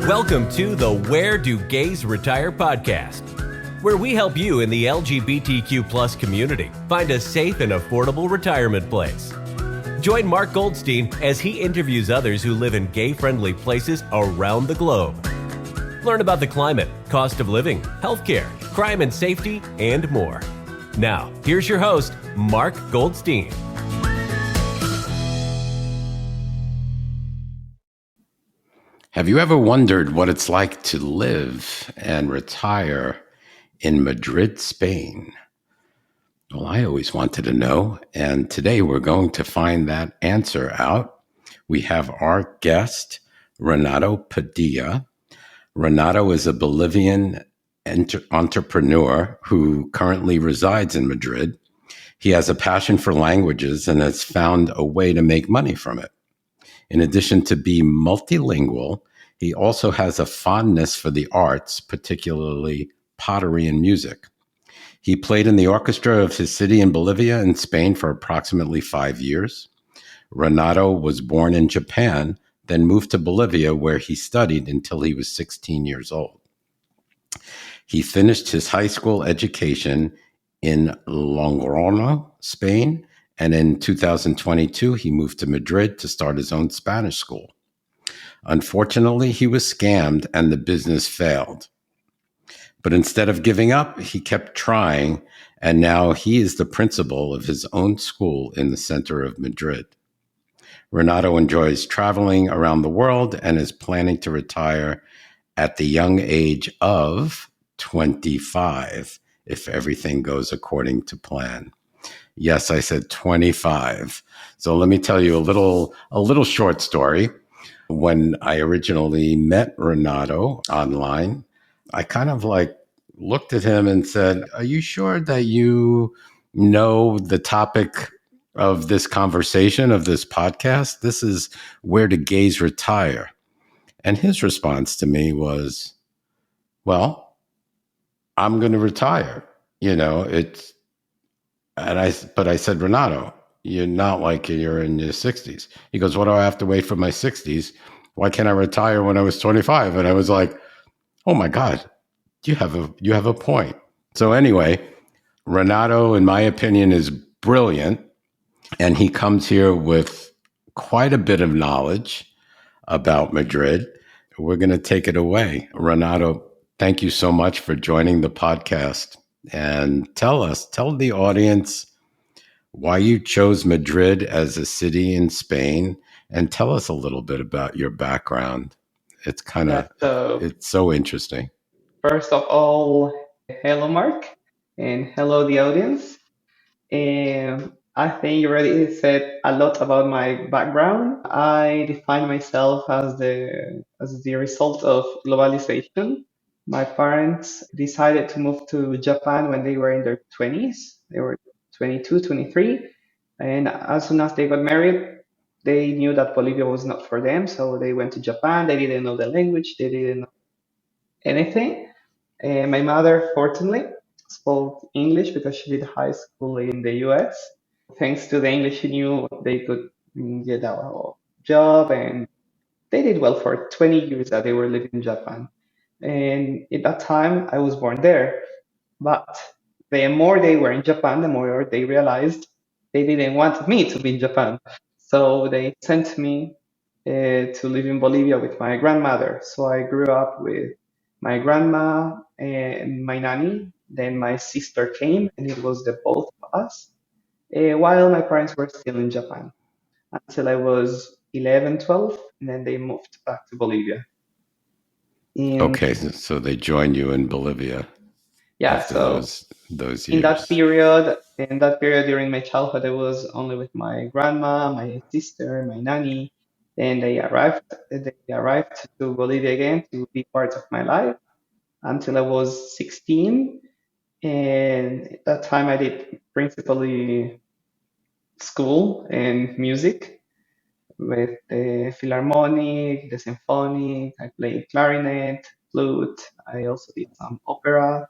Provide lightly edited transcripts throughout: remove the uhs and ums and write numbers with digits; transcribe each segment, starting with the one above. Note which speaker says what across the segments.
Speaker 1: Welcome to the Where Do Gays Retire podcast, where we help you in the LGBTQ plus community find a safe and affordable retirement place. Join Mark Goldstein as he interviews others who live in gay-friendly places around the globe. Learn about the climate, cost of living, healthcare, crime and safety, and more. Now, here's your host, Mark Goldstein.
Speaker 2: Have you ever wondered what it's like to live and retire in Madrid, Spain? Well, I always wanted to know, and today we're going to find that answer out. We have our guest, Renato Padilla. Renato is a Bolivian entrepreneur who currently resides in Madrid. He has a passion for languages and has found a way to make money from it. In addition to being multilingual, he also has a fondness for the arts, particularly pottery and music. He played in the orchestra of his city in Bolivia and Spain for approximately 5 years. Renato was born in Japan, then moved to Bolivia, where he studied until he was 16 years old. He finished his high school education in Logroño, Spain, and in 2022, he moved to Madrid to start his own Spanish school. Unfortunately, he was scammed and the business failed. But instead of giving up, he kept trying, and now he is the principal of his own school in the center of Madrid. Renato enjoys traveling around the world and is planning to retire at the young age of 25, if everything goes according to plan. Yes, I said 25. So let me tell you a little short story. When I originally met Renato online, I kind of looked at him and said, "Are you sure that you know the topic of this conversation, of this podcast? This is Where Do Gays Retire?" And his response to me was, "Well, I'm going to retire. But I said, Renato, you're not like you're in your 60s. He goes, "What do I have to wait for my 60s? Why can't I retire when I was 25? And I was like, "Oh my God, you have a point." So anyway, Renato, in my opinion, is brilliant. And he comes here with quite a bit of knowledge about Madrid. We're going to take it away. Renato, thank you so much for joining the podcast. And tell the audience why you chose Madrid as a city in Spain, and tell us a little bit about your background. It's it's so interesting.
Speaker 3: First of all, hello, Mark, and hello, the audience. I think you already said a lot about my background. I define myself as the result of globalization. My parents decided to move to Japan when they were in their 20s. They were 22, 23. And as soon as they got married, they knew that Bolivia was not for them. So they went to Japan. They didn't know the language. They didn't know anything. My mother, fortunately, spoke English because she did high school in the US. Thanks to the English she knew, they could get a job, and they did well for 20 years that they were living in Japan. And at that time, I was born there. But the more they were in Japan, the more they realized they didn't want me to be in Japan. So they sent me to live in Bolivia with my grandmother. So I grew up with my grandma and my nanny. Then my sister came, and it was the both of us, while my parents were still in Japan until I was 11, 12, and then they moved back to Bolivia. And
Speaker 2: Okay, so they joined you in Bolivia
Speaker 3: yeah,
Speaker 2: after
Speaker 3: so
Speaker 2: those
Speaker 3: in
Speaker 2: years.
Speaker 3: that period during my childhood, I was only with my grandma, my sister, my nanny. Then they arrived to Bolivia again to be part of my life until I was 16. And at that time, I did principally school and music with the Philharmonic, the Symphonic. I played clarinet, flute. I also did some opera.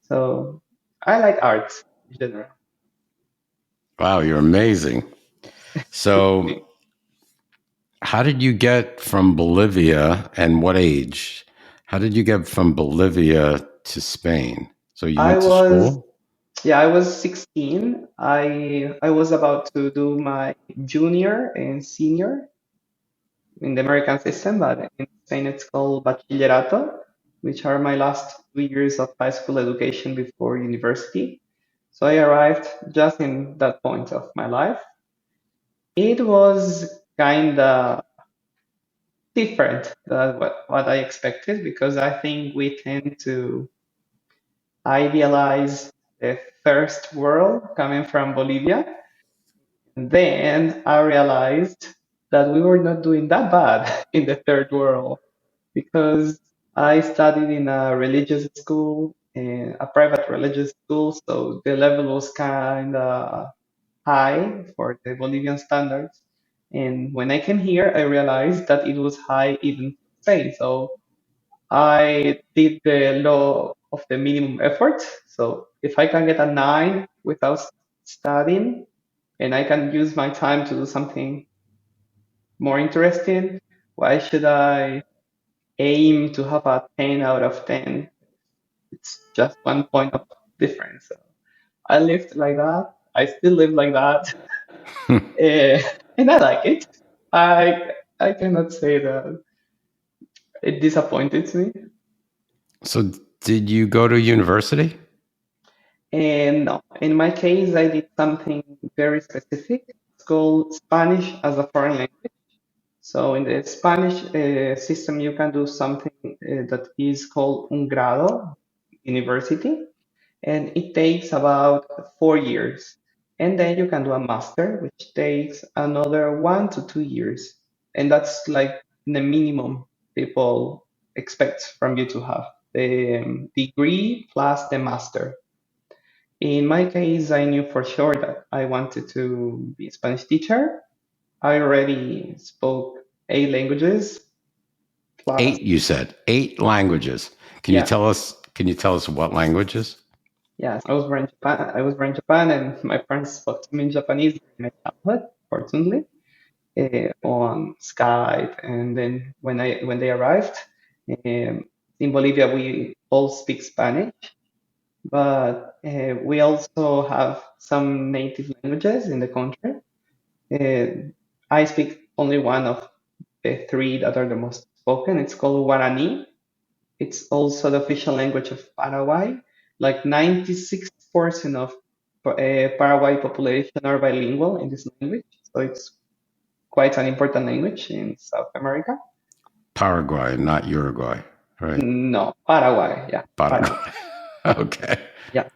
Speaker 3: So I like arts in general.
Speaker 2: Wow, you're amazing. So how did you get from Bolivia and what age? How did you get from Bolivia to Spain? So you
Speaker 3: I
Speaker 2: went to
Speaker 3: was,
Speaker 2: school?
Speaker 3: yeah, I was 16. I was about to do my junior and senior in the American system, but in Spain it's called bachillerato, which are my last 2 years of high school education before university. So I arrived just in that point of my life. It was kind of different than what I expected because I think we tend to idealize the first world coming from Bolivia. And then I realized that we were not doing that bad in the third world because I studied in a religious school, a private religious school, so the level was kind of high for the Bolivian standards. And when I came here, I realized that it was high even for Spain. So I did the law of the minimum effort. So if I can get a nine without studying, and I can use my time to do something more interesting, why should I aim to have a 10 out of 10? It's just 1 point of difference. So I lived like that. I still live like that. And I like it. I cannot say that it disappointed me.
Speaker 2: So did you go to university?
Speaker 3: And no, in my case, I did something very specific. It's called Spanish as a foreign language. So in the Spanish system, you can do something that is called un grado, university, and it takes about 4 years. And then you can do a master, which takes another 1 to 2 years. And that's like the minimum people expect from you to have the degree plus the master. In my case, I knew for sure that I wanted to be a Spanish teacher. I already spoke 8 languages plus,
Speaker 2: Eight, you said. Eight languages. Can you
Speaker 3: yeah,
Speaker 2: tell us what languages?
Speaker 3: yes. I was born in Japan. I was born in Japan, and my parents spoke to me in Japanese in my childhood, fortunately, on Skype. And then when they arrived in Bolivia, we all speak Spanish, but we also have some native languages in the country. Uh, I speak only one of the three that are the most spoken. It's called Guarani. It's also the official language of Paraguay. Like 96% of Paraguay population are bilingual in this language. So it's quite an important language in South America.
Speaker 2: Paraguay, not Uruguay, right?
Speaker 3: No, Paraguay. Yeah, Paraguay.
Speaker 2: Paraguay. Okay.
Speaker 3: Yeah,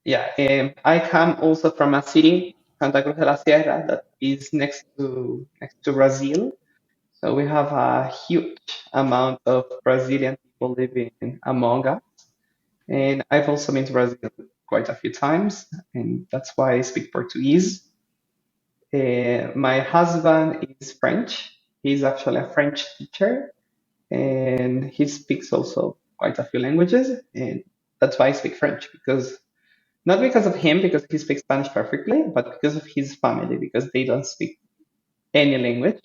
Speaker 3: yeah. I come also from a city, Santa Cruz de la Sierra, that is next to Brazil. So we have a huge amount of Brazilian people living among us. And I've also been to Brazil quite a few times, and that's why I speak Portuguese. My husband is French. He's actually a French teacher, and he speaks also quite a few languages, and that's why I speak French because not because of him, because he speaks Spanish perfectly, but because of his family, because they don't speak any language.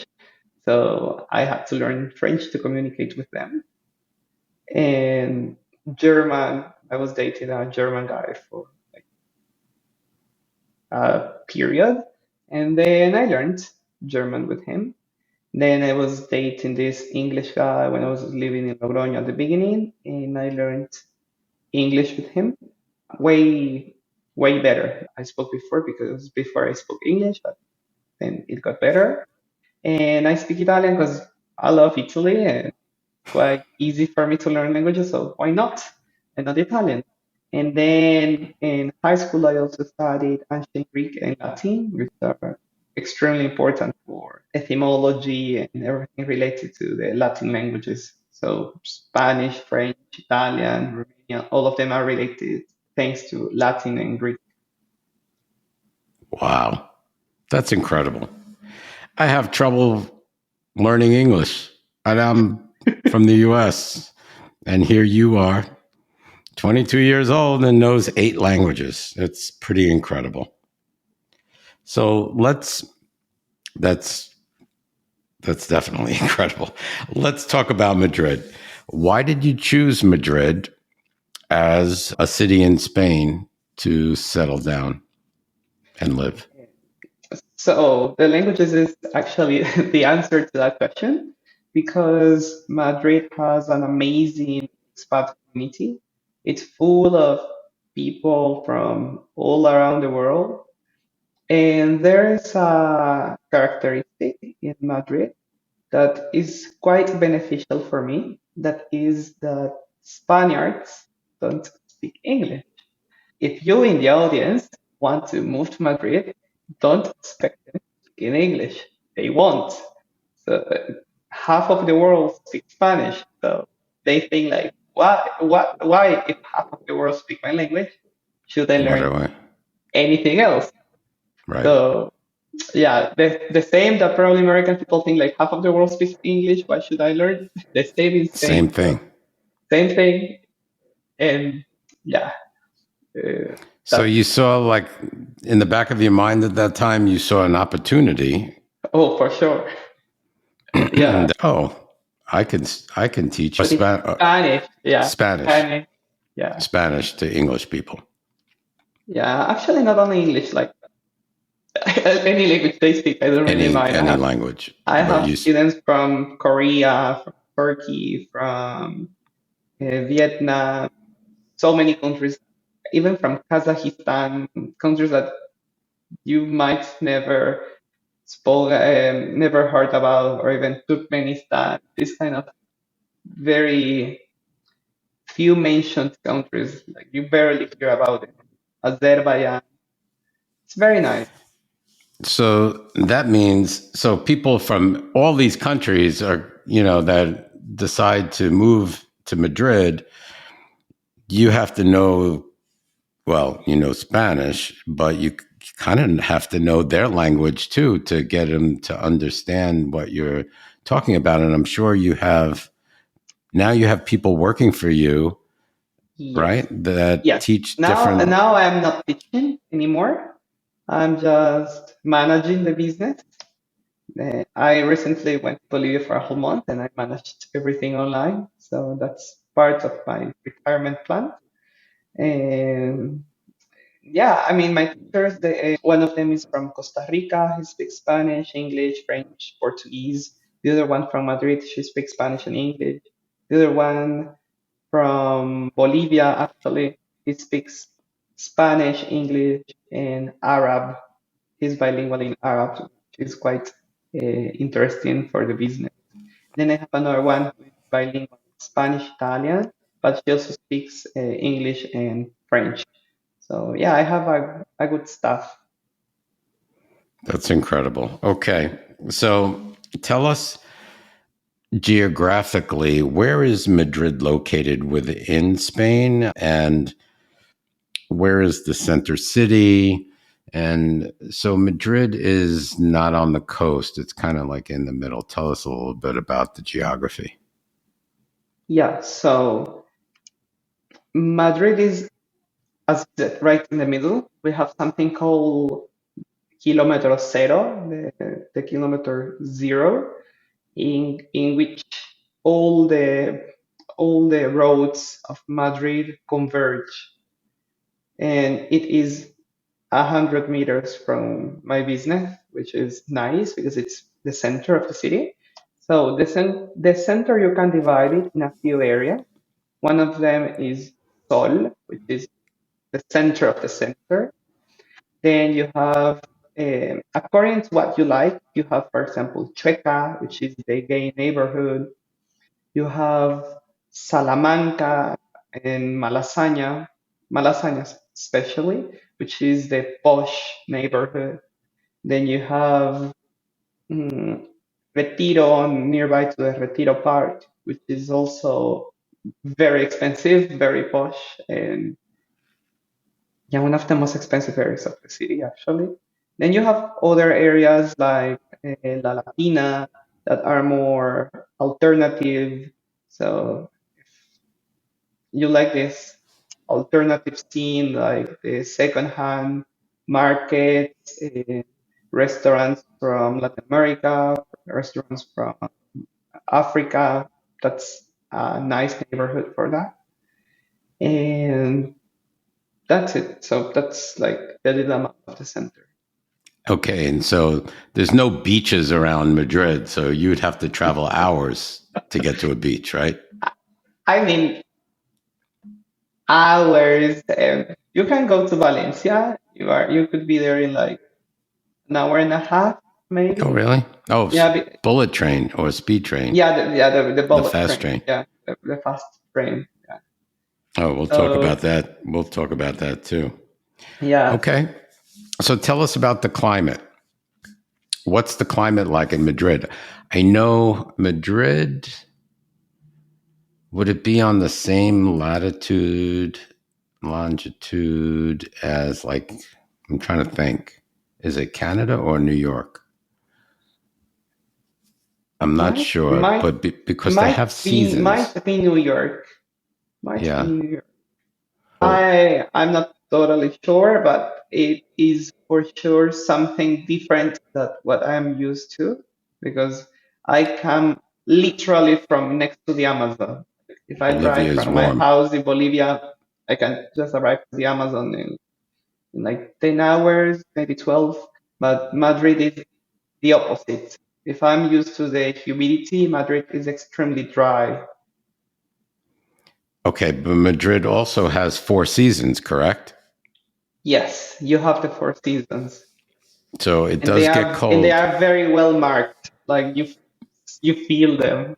Speaker 3: So I had to learn French to communicate with them. And German, I was dating a German guy for like a period, and then I learned German with him. Then I was dating this English guy when I was living in Logroño at the beginning, and I learned English with him way, way better. I spoke before because before I spoke English, but then it got better. And I speak Italian because I love Italy and quite easy for me to learn languages, so why not? And not Italian. And then in high school, I also studied ancient Greek and Latin, which are extremely important for etymology and everything related to the Latin languages. So Spanish, French, Italian, Romanian, all of them are related thanks to Latin and Greek.
Speaker 2: Wow. That's incredible. I have trouble learning English, and I'm from the US. And here you are, 22 years old, and knows eight languages. It's pretty incredible. So that's That's definitely incredible. Let's talk about Madrid. Why did you choose Madrid as a city in Spain to settle down and live?
Speaker 3: So the languages is actually the answer to that question because Madrid has an amazing expat community. It's full of people from all around the world. And there's a characteristic in Madrid that is quite beneficial for me. That is that Spaniards don't speak English. If you in the audience want to move to Madrid, don't expect them to speak in English. They won't. So half of the world speaks Spanish. So they think like, why? If half of the world speak my language, should I
Speaker 2: What
Speaker 3: learn
Speaker 2: do I?
Speaker 3: anything else?
Speaker 2: Right.
Speaker 3: So yeah, the same that probably American people think like half of the world speaks English. Why should I learn? The same in
Speaker 2: Same
Speaker 3: Spain. So
Speaker 2: thing.
Speaker 3: same thing. And yeah,
Speaker 2: So
Speaker 3: that's
Speaker 2: you saw, like, in the back of your mind at that time, you saw an opportunity.
Speaker 3: oh for sure. Yeah,
Speaker 2: Oh, I can teach
Speaker 3: but it's Spanish. Yeah,
Speaker 2: Spanish
Speaker 3: Spanish. Yeah,
Speaker 2: Spanish to English people.
Speaker 3: yeah. Actually, not only English, like any language they speak, I don't really mind.
Speaker 2: Any language,
Speaker 3: I
Speaker 2: but
Speaker 3: have students from Korea, from Turkey, from Vietnam, so many countries, even from Kazakhstan, countries that you might never heard about, or even Turkmenistan. This kind of very few mentioned countries, like you barely hear about it. Azerbaijan. It's very nice.
Speaker 2: so that means so people from all these countries are, that decide to move to Madrid. You have to know, well, Spanish, but you kind of have to know their language too to get them to understand what you're talking about. And I'm sure you have people working for you, right?
Speaker 3: Yes.
Speaker 2: That
Speaker 3: Yes.
Speaker 2: teach different.
Speaker 3: Now I'm not teaching anymore. I'm just managing the business. I recently went to Bolivia for a whole month and I managed everything online. So that's part of my retirement plan. And yeah, I mean, my teachers, one of them is from Costa Rica. He speaks Spanish, English, French, Portuguese. The other one from Madrid, she speaks Spanish and English. The other one from Bolivia, actually, he speaks Spanish, English, and Arab. He's bilingual in Arab, which is quite interesting for the business. Then I have another one who is bilingual in Spanish, Italian, but she also speaks English and French. So yeah, I have a good staff.
Speaker 2: That's incredible. Okay. So tell us geographically, where is Madrid located within Spain, and where is the center city? And so Madrid is not on the coast, it's kind of like in the middle. Tell us a little bit about the geography.
Speaker 3: Yeah, so Madrid is, as I said, right in the middle. We have something called kilometer cero, the kilometer zero, in which all the all the roads of Madrid converge, and it is 100 meters from my business, which is nice because it's the center of the city. So the center you can divide it in a few areas. One of them is Sol, which is the center of the center. Then you have, according to what you like, you have, for example, Chueca, which is the gay neighborhood. You have Salamanca and Malasaña especially, which is the posh neighborhood. Then you have mm, Retiro nearby to the Retiro Park, which is also very expensive, very posh, and yeah, one of the most expensive areas of the city, actually. Then you have other areas like La Latina that are more alternative. So you like this alternative scene, like the secondhand markets, restaurants from Latin America, restaurants from Africa. That's a nice neighborhood for that. And that's it. So that's like the little map of the center.
Speaker 2: Okay, and so there's no beaches around Madrid, so you'd have to travel hours to get to a beach, right?
Speaker 3: I mean, hours. You can go to Valencia. You could be there in like an hour and a half,
Speaker 2: Oh,
Speaker 3: maybe.
Speaker 2: really? Oh,
Speaker 3: Yeah,
Speaker 2: bullet train or speed train,
Speaker 3: the
Speaker 2: the
Speaker 3: bullet
Speaker 2: fast
Speaker 3: train.
Speaker 2: train.
Speaker 3: Yeah, the fast train. Yeah.
Speaker 2: Oh, we'll talk
Speaker 3: So
Speaker 2: about that. We'll talk about that too.
Speaker 3: yeah,
Speaker 2: Okay, so tell us about the climate. What's the climate like in Madrid? I know Madrid, would it be on the same latitude, longitude as like, I'm trying to think, is it Canada or New York? I'm not
Speaker 3: might
Speaker 2: sure,
Speaker 3: might
Speaker 2: but because they have seasons.
Speaker 3: might be New York. Might be
Speaker 2: Yeah.
Speaker 3: New York.
Speaker 2: Oh,
Speaker 3: I'm not totally sure, but it is for sure something different than what I'm used to because I come literally from next to the Amazon. If I
Speaker 2: Bolivia
Speaker 3: drive
Speaker 2: is
Speaker 3: from my
Speaker 2: warm.
Speaker 3: house in Bolivia, I can just arrive to the Amazon in like 10 hours, maybe 12. But Madrid is the opposite. If I'm used to the humidity, Madrid is extremely dry.
Speaker 2: Okay, but Madrid also has four seasons, correct?
Speaker 3: Yes, you have the four seasons.
Speaker 2: So it
Speaker 3: And
Speaker 2: does get
Speaker 3: they
Speaker 2: cold.
Speaker 3: are very well marked. Like you feel them.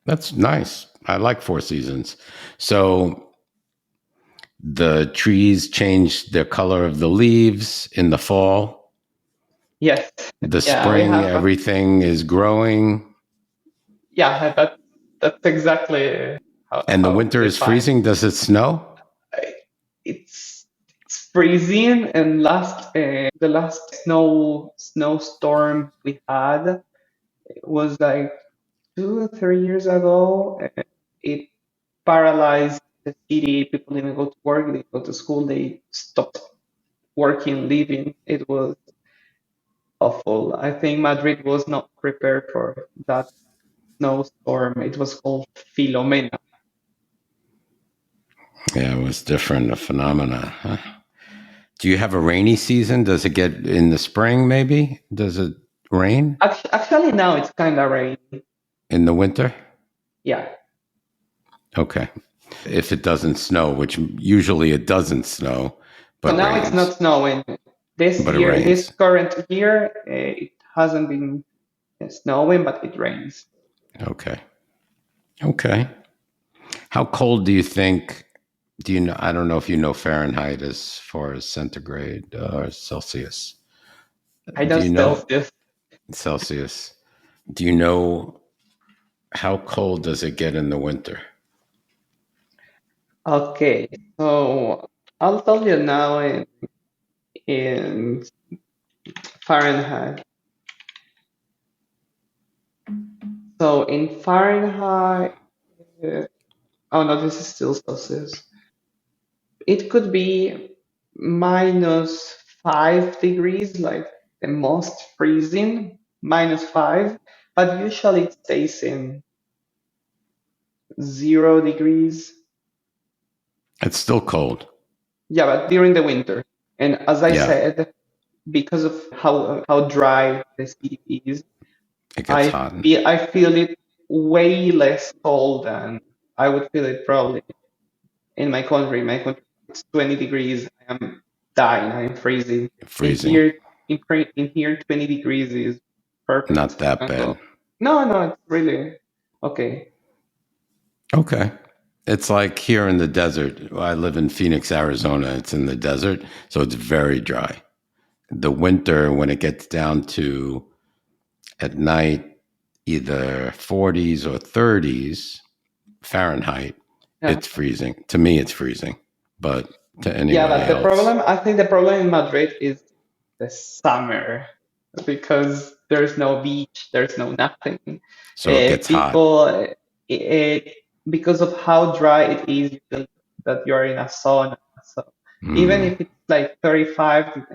Speaker 2: That's nice. I like four seasons. So the trees change the color of the leaves in the fall.
Speaker 3: Yes.
Speaker 2: The
Speaker 3: Yeah, we
Speaker 2: spring,
Speaker 3: have
Speaker 2: everything is growing.
Speaker 3: yeah, that's exactly
Speaker 2: And the
Speaker 3: how to
Speaker 2: winter is
Speaker 3: define.
Speaker 2: freezing. Does it snow?
Speaker 3: It's freezing and the last snowstorm we had was like 2 or 3 years ago. It paralyzed the city. People didn't go to work, they didn't go to school, they stopped working, living. It was awful. I think Madrid was not prepared for that snowstorm. It was called Filomena.
Speaker 2: Yeah, it was different, a phenomena. Huh? Do you have a rainy season? Does it get in the spring, maybe? Does it rain
Speaker 3: Actually, now it's kind of rainy.
Speaker 2: in the winter?
Speaker 3: Yeah.
Speaker 2: Okay. If it doesn't snow, which usually it doesn't snow,
Speaker 3: So
Speaker 2: but
Speaker 3: now it's
Speaker 2: rains,
Speaker 3: not snowing. This
Speaker 2: but it
Speaker 3: year, this
Speaker 2: rains.
Speaker 3: current year, it hasn't been snowing, but it rains.
Speaker 2: Okay. Okay. How cold do you think? Do you know? I don't know if you know Fahrenheit as far as centigrade or Celsius.
Speaker 3: I
Speaker 2: Do
Speaker 3: know
Speaker 2: you know
Speaker 3: Celsius.
Speaker 2: Celsius? Do you know how cold does it get in the winter?
Speaker 3: Okay, so I'll tell you now in Fahrenheit. So in Fahrenheit, uh, oh no, this is still Celsius. It could be -5 degrees, like the most freezing, -5, but usually it stays in 0 degrees.
Speaker 2: It's still cold.
Speaker 3: Yeah, but during the winter. And as I
Speaker 2: Yeah,
Speaker 3: said, because of how dry the city is,
Speaker 2: it gets hot.
Speaker 3: I feel it way less cold than I would feel it probably in my country. My country, it's 20 degrees. I am dying. I am freezing. In
Speaker 2: Freezing.
Speaker 3: here, in here, 20 degrees is
Speaker 2: Not
Speaker 3: perfect. You
Speaker 2: that
Speaker 3: can
Speaker 2: bad.
Speaker 3: go. No, no, it's really okay.
Speaker 2: Okay. It's like here in the desert. I live in Phoenix, Arizona. It's in the desert, so it's very dry. The winter, when it gets down to at night, either 40s or 30s Fahrenheit,
Speaker 3: Yeah.
Speaker 2: it's freezing. To me, it's freezing, but to
Speaker 3: Yeah,
Speaker 2: anybody
Speaker 3: but the
Speaker 2: else.
Speaker 3: problem, I think the problem in Madrid is the summer because there's no beach, there's no nothing.
Speaker 2: So it gets hot.
Speaker 3: People, because of how dry it is, you feel that you're in a sauna. So even
Speaker 2: Mm,
Speaker 3: if it's like 35,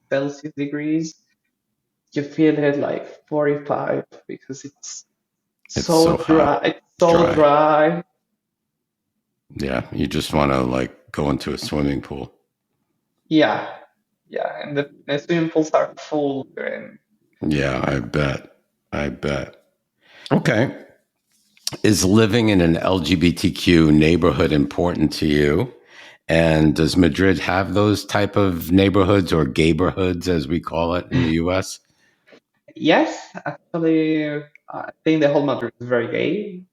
Speaker 3: Celsius degrees. You feel it like 45 because it's
Speaker 2: It's so
Speaker 3: so
Speaker 2: hot,
Speaker 3: dry. It's so
Speaker 2: dry.
Speaker 3: dry.
Speaker 2: Yeah, you just want to like go into a swimming pool.
Speaker 3: Yeah, yeah, and the swimming pools are full, and
Speaker 2: Yeah, I bet. I bet. Okay. Is living in an LGBTQ neighborhood important to you? And does Madrid have those type of neighborhoods or gayborhoods, as we call it in the US?
Speaker 3: yes, actually, I think the whole Madrid is very gay.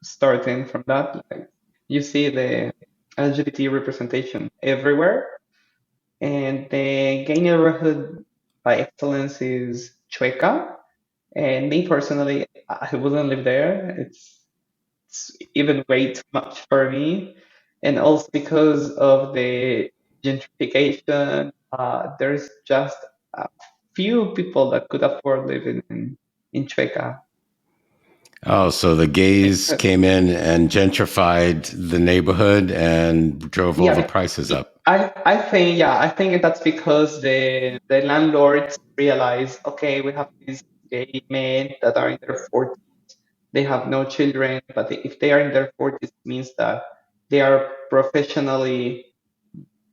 Speaker 3: Starting from that, like you see the LGBT representation everywhere, and the gay neighborhood by excellence is Chueca. And me personally, I wouldn't live there. It's even way too much for me. And also because of the gentrification, there's just a few people that could afford living in Chueca.
Speaker 2: Oh, so the gays
Speaker 3: Because,
Speaker 2: came in and gentrified the neighborhood and drove all the
Speaker 3: yeah,
Speaker 2: prices up.
Speaker 3: I think, yeah, I think that's because the landlords realize, okay, we have these gay men that are in their 40s. They have no children, but if they are in their 40s, it means that they are professionally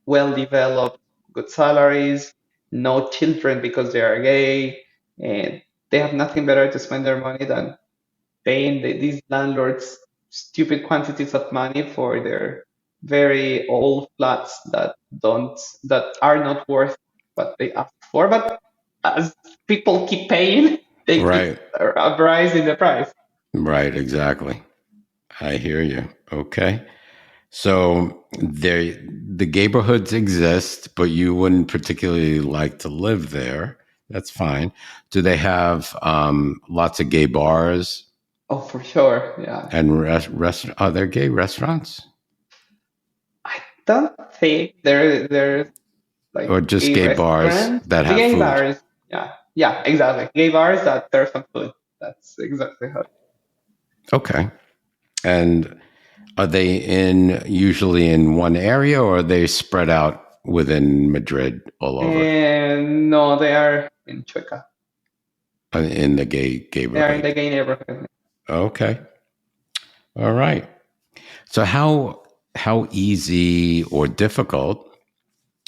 Speaker 3: well developed, good salaries, no children because they are gay, and they have nothing better to spend their money than paying these landlords stupid quantities of money for their very old flats that are not worth what they ask for. But as people keep paying, they keep
Speaker 2: Right.
Speaker 3: rising the price.
Speaker 2: Right, exactly. I hear you. Okay. So there the neighborhoods exist, but you wouldn't particularly like to live there. That's fine. Do they have lots of gay bars
Speaker 3: Oh, for sure. Yeah.
Speaker 2: and are there gay restaurants
Speaker 3: I don't think there's
Speaker 2: or
Speaker 3: like
Speaker 2: just
Speaker 3: gay
Speaker 2: gay bars
Speaker 3: restaurants.
Speaker 2: that
Speaker 3: The
Speaker 2: have
Speaker 3: gay
Speaker 2: food?
Speaker 3: bars, yeah, yeah, exactly. Gay bars that serve some food. That's exactly how.
Speaker 2: Okay. And are they in usually in one area or are they spread out within Madrid all over
Speaker 3: And no, they are in Chueca.
Speaker 2: in the gay
Speaker 3: They are in
Speaker 2: neighborhood?
Speaker 3: the gay neighborhood.
Speaker 2: Okay. All right. So how easy or difficult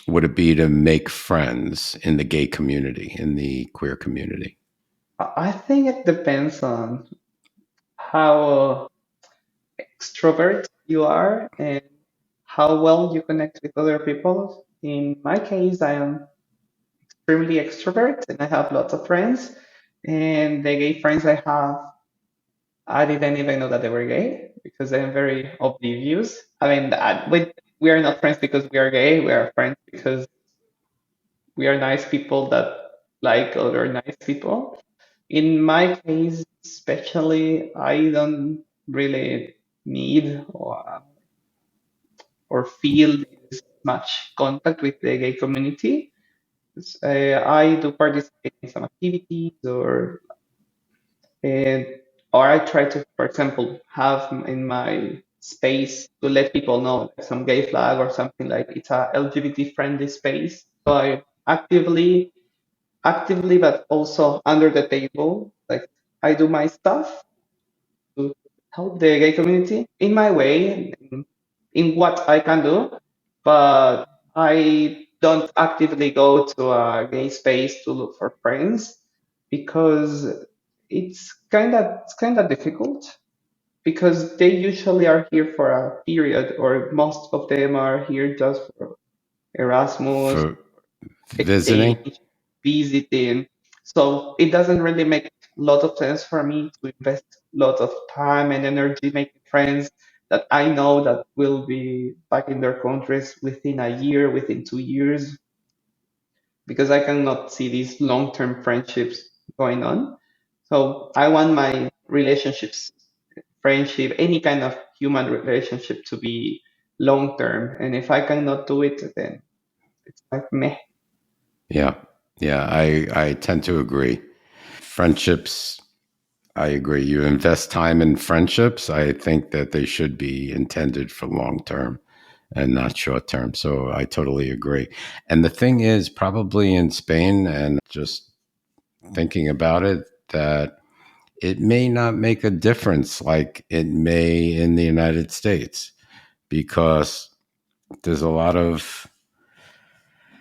Speaker 2: would it be to make friends in the gay community, in the queer community?
Speaker 3: I think it depends on how extrovert you are and how well you connect with other people. In my case, I am extremely extrovert and I have lots of friends. And the gay friends I have, I didn't even know that they were gay because I'm very oblivious. I mean, we are not friends because we are gay. We are friends because we are nice people that like other nice people. In my case, especially, I don't really need or feel this much contact with the gay community. I do participate in some activities and or I try to, for example, have in my space to let people know like some gay flag or something like it's a LGBT friendly space. So I actively, but also under the table, like I do my stuff to help the gay community in my way, in what I can do, but I don't actively go to a gay space to look for friends because it's kind of difficult because they usually are here for a period or most of them are here just for Erasmus
Speaker 2: For visiting?
Speaker 3: exchange, visiting. So it doesn't really make a lot of sense for me to invest a lot of time and energy making friends that I know that will be back in their countries within a year, within 2 years, because I cannot see these long-term friendships going on. So I want my relationships, friendship, any kind of human relationship to be long-term. And if I cannot do it, then it's like meh.
Speaker 2: Yeah. Yeah, I tend to agree. Friendships, I agree. You invest time in friendships, I think that they should be intended for long term. and not short term. So I totally agree. And the thing is, probably in Spain, and just thinking about it, that it may not make a difference like it may in the United States, because there's a lot of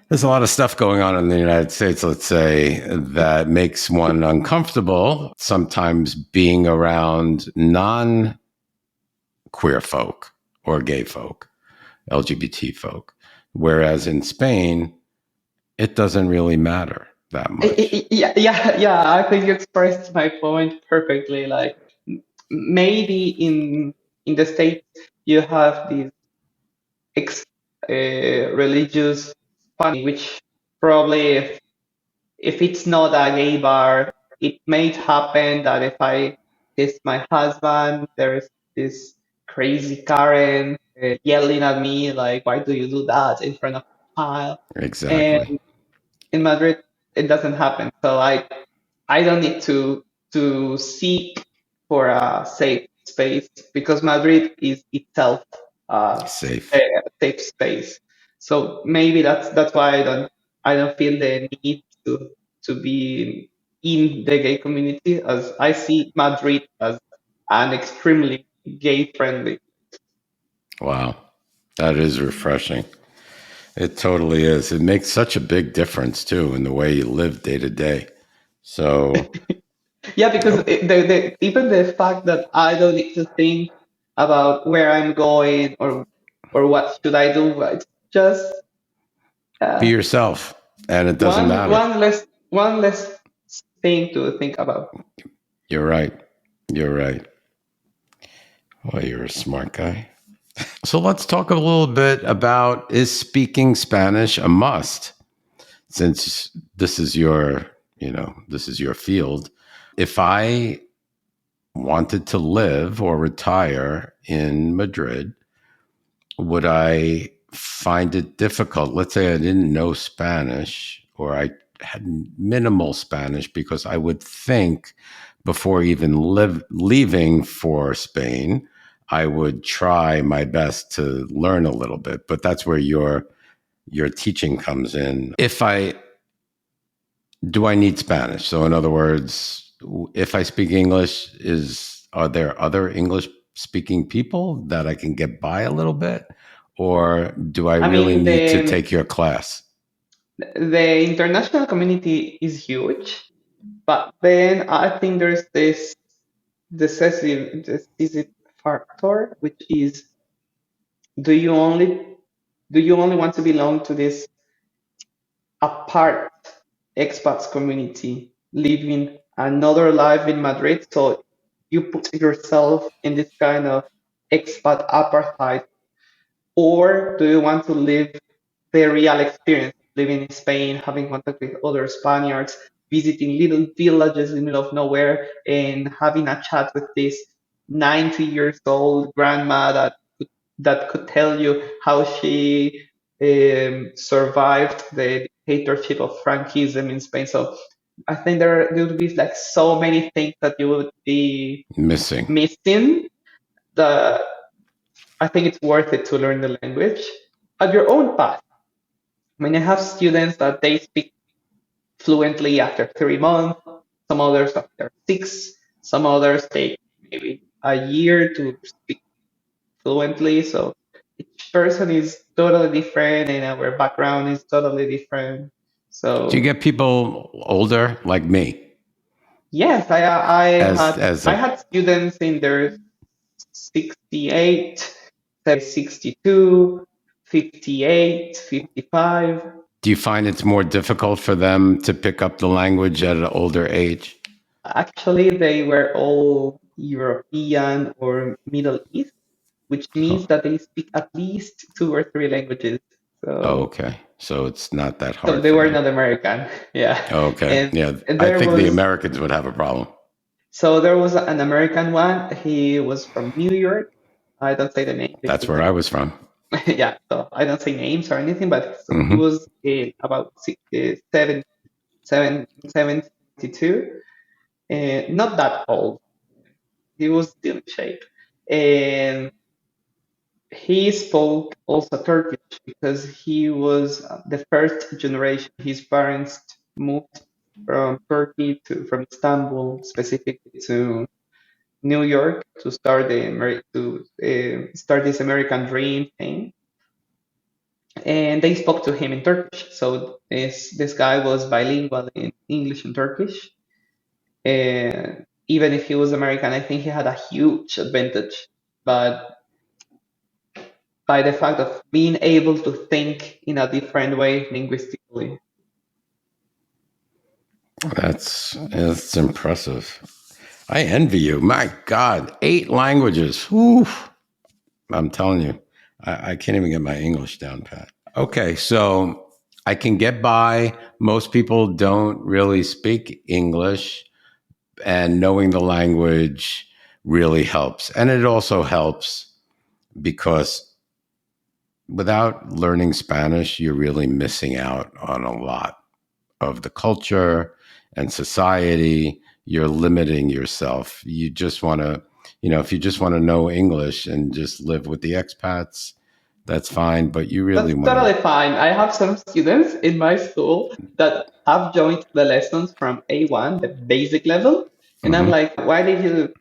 Speaker 2: there's a lot of stuff going on in the United States, let's say, that makes one uncomfortable sometimes being around non queer folk or gay folk, LGBT folk. Whereas in Spain, it doesn't really matter that much.
Speaker 3: Yeah, yeah, yeah. I think you expressed my point perfectly. Like maybe in the States you have this ex religious funny, which probably if it's not a gay bar, it may happen that if I kiss my husband, there's this crazy Karen yelling at me like, "Why do you do that in front of a child?" And
Speaker 2: Exactly.
Speaker 3: in Madrid, it doesn't happen. So I don't need to seek for a safe space because Madrid is itself a
Speaker 2: Safe.
Speaker 3: safe space. So maybe that's why I don't feel the need to be in the gay community, as I see Madrid as an extremely gay friendly.
Speaker 2: Wow. That is refreshing. It totally is. It makes such a big difference too in the way you live day to day. So,
Speaker 3: Yeah, because
Speaker 2: oh,
Speaker 3: even the fact that I don't need to think about where I'm going or what should I do, it's just
Speaker 2: be
Speaker 3: uh,
Speaker 2: yourself, and it doesn't
Speaker 3: one
Speaker 2: matter.
Speaker 3: one less thing to think about.
Speaker 2: You're right. You're right. Well, you're a smart guy. So let's talk a little bit about, is speaking Spanish a must? Since this is this is your field. If I wanted to live or retire in Madrid, would I find it difficult? Let's say I didn't know Spanish, or I had minimal Spanish, because I would think before even leaving for Spain, I would try my best to learn a little bit. But that's where your teaching comes in. If I do, I need Spanish. So in other words, if I speak English, is are there other English speaking people that I can get by a little bit, or do I
Speaker 3: I
Speaker 2: really
Speaker 3: mean,
Speaker 2: need to take your class?
Speaker 3: the international community is huge, but then I think there's this decisive factor, which is do you only do you only want to belong to this apart expats community living another life in Madrid? So you put yourself in this kind of expat apartheid, or do you want to live the real experience, living in Spain, having contact with other Spaniards, visiting little villages in the middle of nowhere, and having a chat with this 90 years old grandma that could tell you how she survived the dictatorship of Frankism in Spain. So I think there would be like so many things that you would be
Speaker 2: Missing.
Speaker 3: missing. That I think it's worth it to learn the language at your own path. I mean, I have students that they speak fluently after 3 months, some others after six, some others take maybe a year to speak fluently. So each person is totally different and our background is totally different.
Speaker 2: Do you
Speaker 3: So
Speaker 2: get people older like me
Speaker 3: yes, I
Speaker 2: as
Speaker 3: had
Speaker 2: as
Speaker 3: I
Speaker 2: a
Speaker 3: had students in their 68, 62, 58, 55.
Speaker 2: do you find it's more difficult for them to pick up the language at an older age?
Speaker 3: Actually, they were all European or Middle East, which means
Speaker 2: Oh,
Speaker 3: that they speak at least two or three languages.
Speaker 2: oh,
Speaker 3: So,
Speaker 2: okay. So it's not that
Speaker 3: so
Speaker 2: hard
Speaker 3: they
Speaker 2: for
Speaker 3: were
Speaker 2: them.
Speaker 3: not American. Yeah.
Speaker 2: Oh, okay.
Speaker 3: And
Speaker 2: Yeah.
Speaker 3: and
Speaker 2: I
Speaker 3: there
Speaker 2: think the
Speaker 3: was
Speaker 2: Americans would have a problem.
Speaker 3: there was an American one. He was from New York. I don't say the name
Speaker 2: That's
Speaker 3: because
Speaker 2: where I was from.
Speaker 3: yeah, so I don't say names or anything, but so he
Speaker 2: Hmm.
Speaker 3: was about 72, not that old. He was still in shape. And he spoke also Turkish because he was the first generation. His parents moved from Turkey from Istanbul specifically to New York to start start this American dream thing. And they spoke to him in Turkish. So this guy was bilingual in English and Turkish. And even if he was American, I think he had a huge advantage. But by the fact of being able to think in a different way linguistically.
Speaker 2: That's impressive. I envy you. My God, 8 languages. Whew. I'm telling you, I can't even get my English down pat. Okay, so I can get by. Most people don't really speak English, and knowing the language really helps. And it also helps because without learning Spanish, you're really missing out on a lot of the culture and society. You're limiting yourself. You just want to, if you just want to know English and just live with the expats, that's fine. But you really
Speaker 3: That's
Speaker 2: want
Speaker 3: totally
Speaker 2: to.
Speaker 3: fine. I have some students in my school that have joined the lessons from A1, the basic level. And I'm
Speaker 2: Mm-hmm.
Speaker 3: like, why did you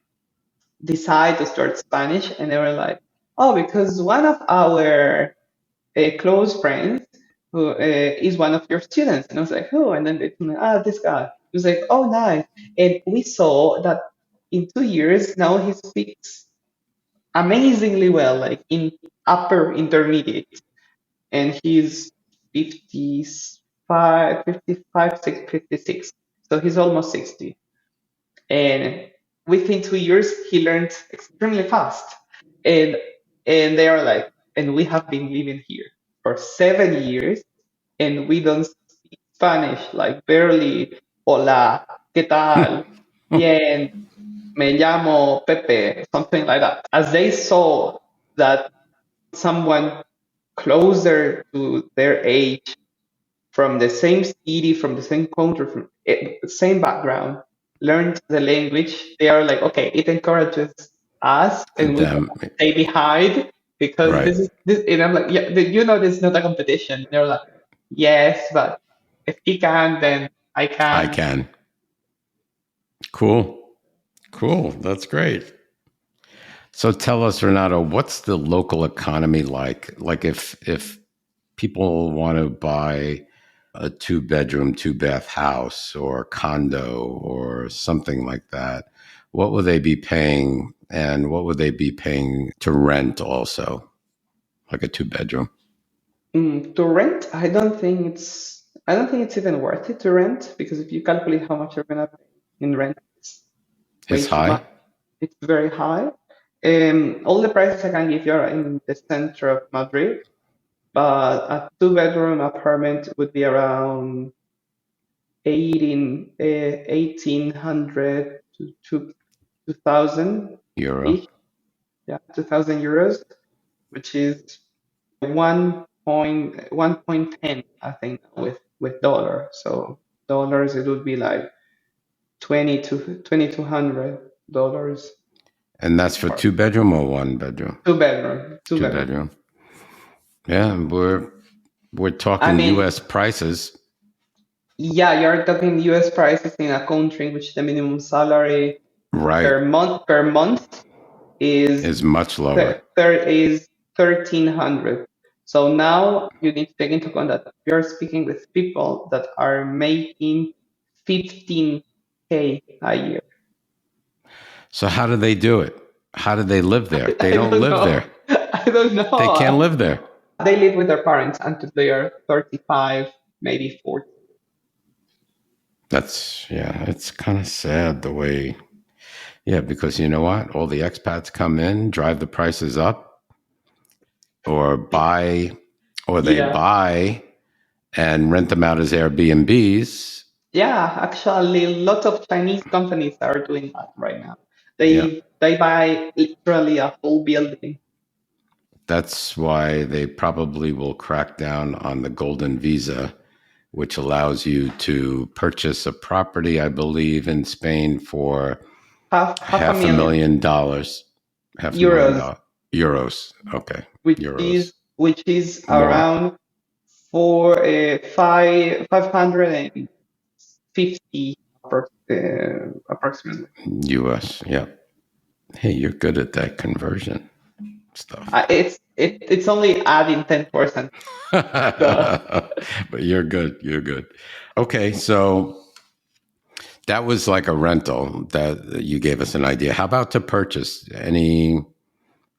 Speaker 3: decide to start Spanish? And they were like, oh, because one of our close friends who is one of your students. And I was like, who? And then they told me, this guy. He was like, oh, nice. And we saw that in 2 years now he speaks amazingly well, like in upper intermediate. And he's 55, 55, 56. So he's almost 60. And within 2 years, he learned extremely fast. And and they are like, and we have been living here for 7 years, and we don't speak Spanish, like barely. Hola, ¿qué tal? Bien, me llamo Pepe, something like that. As they saw that someone closer to their age, from the same city, from the same country, from same background, learned the language, they are like, okay, it encourages us, and we
Speaker 2: Them,
Speaker 3: cannot stay behind because
Speaker 2: right?
Speaker 3: this. And I'm like, yeah, this is not a competition. They're like, yes, but if he can, then I
Speaker 2: I
Speaker 3: can.
Speaker 2: can. Cool, cool. That's great. So tell us, Renato, what's the local economy like? Like if people want to buy a 2-bedroom, 2-bath house or condo or something like that, what would they be paying? And what would they be paying to rent also, like a 2-bedroom?
Speaker 3: To rent, I don't think it's even worth it to rent, because if you calculate how much you're gonna pay in rent, it's way
Speaker 2: It's
Speaker 3: too much.
Speaker 2: high?
Speaker 3: It's very high. All the prices I can give you are in the center of Madrid, but a two-bedroom apartment would be around 1800 to 2000
Speaker 2: Euro.
Speaker 3: each. Yeah, 2000 euros, which is 1.10, I think, with dollar. So dollars, it would be like 2200 dollars.
Speaker 2: And that's for
Speaker 3: Or
Speaker 2: 2-bedroom or 1-bedroom?
Speaker 3: two
Speaker 2: Two
Speaker 3: bedroom.
Speaker 2: bedroom. Yeah, we're
Speaker 3: I
Speaker 2: talking
Speaker 3: mean,
Speaker 2: US prices.
Speaker 3: yeah, you're talking US prices in a country in which the minimum salary
Speaker 2: Right.
Speaker 3: per month is
Speaker 2: Is much lower.
Speaker 3: is 1300. So now you need to take into account that you're speaking with people that are making 15K a year.
Speaker 2: So how do they do it? How do they live there? They
Speaker 3: I
Speaker 2: don't
Speaker 3: don't
Speaker 2: live
Speaker 3: know.
Speaker 2: there.
Speaker 3: I don't
Speaker 2: They can't
Speaker 3: know.
Speaker 2: live there.
Speaker 3: They live with their parents until they are 35, maybe 40.
Speaker 2: It's kind of sad the way, because you know what? All the expats come in, drive the prices up, or they
Speaker 3: Yeah.
Speaker 2: buy and rent them out as Airbnbs.
Speaker 3: Yeah, actually, lots of Chinese companies are doing that right now.
Speaker 2: Yeah.
Speaker 3: They buy literally a whole building.
Speaker 2: That's why they probably will crack down on the golden visa, which allows you to purchase a property, I believe, in Spain for
Speaker 3: Half a
Speaker 2: half a
Speaker 3: million
Speaker 2: million dollars. Half a million
Speaker 3: euros.
Speaker 2: dollars. Euros. Okay.
Speaker 3: which is
Speaker 2: Euros.
Speaker 3: which is
Speaker 2: More.
Speaker 3: around for 550 approximately.
Speaker 2: US. Yeah. Hey, you're good at that conversion stuff.
Speaker 3: It's only adding 10%. So
Speaker 2: But you're good. You're good. Okay, so that was like a rental that you gave us an idea. How about to purchase any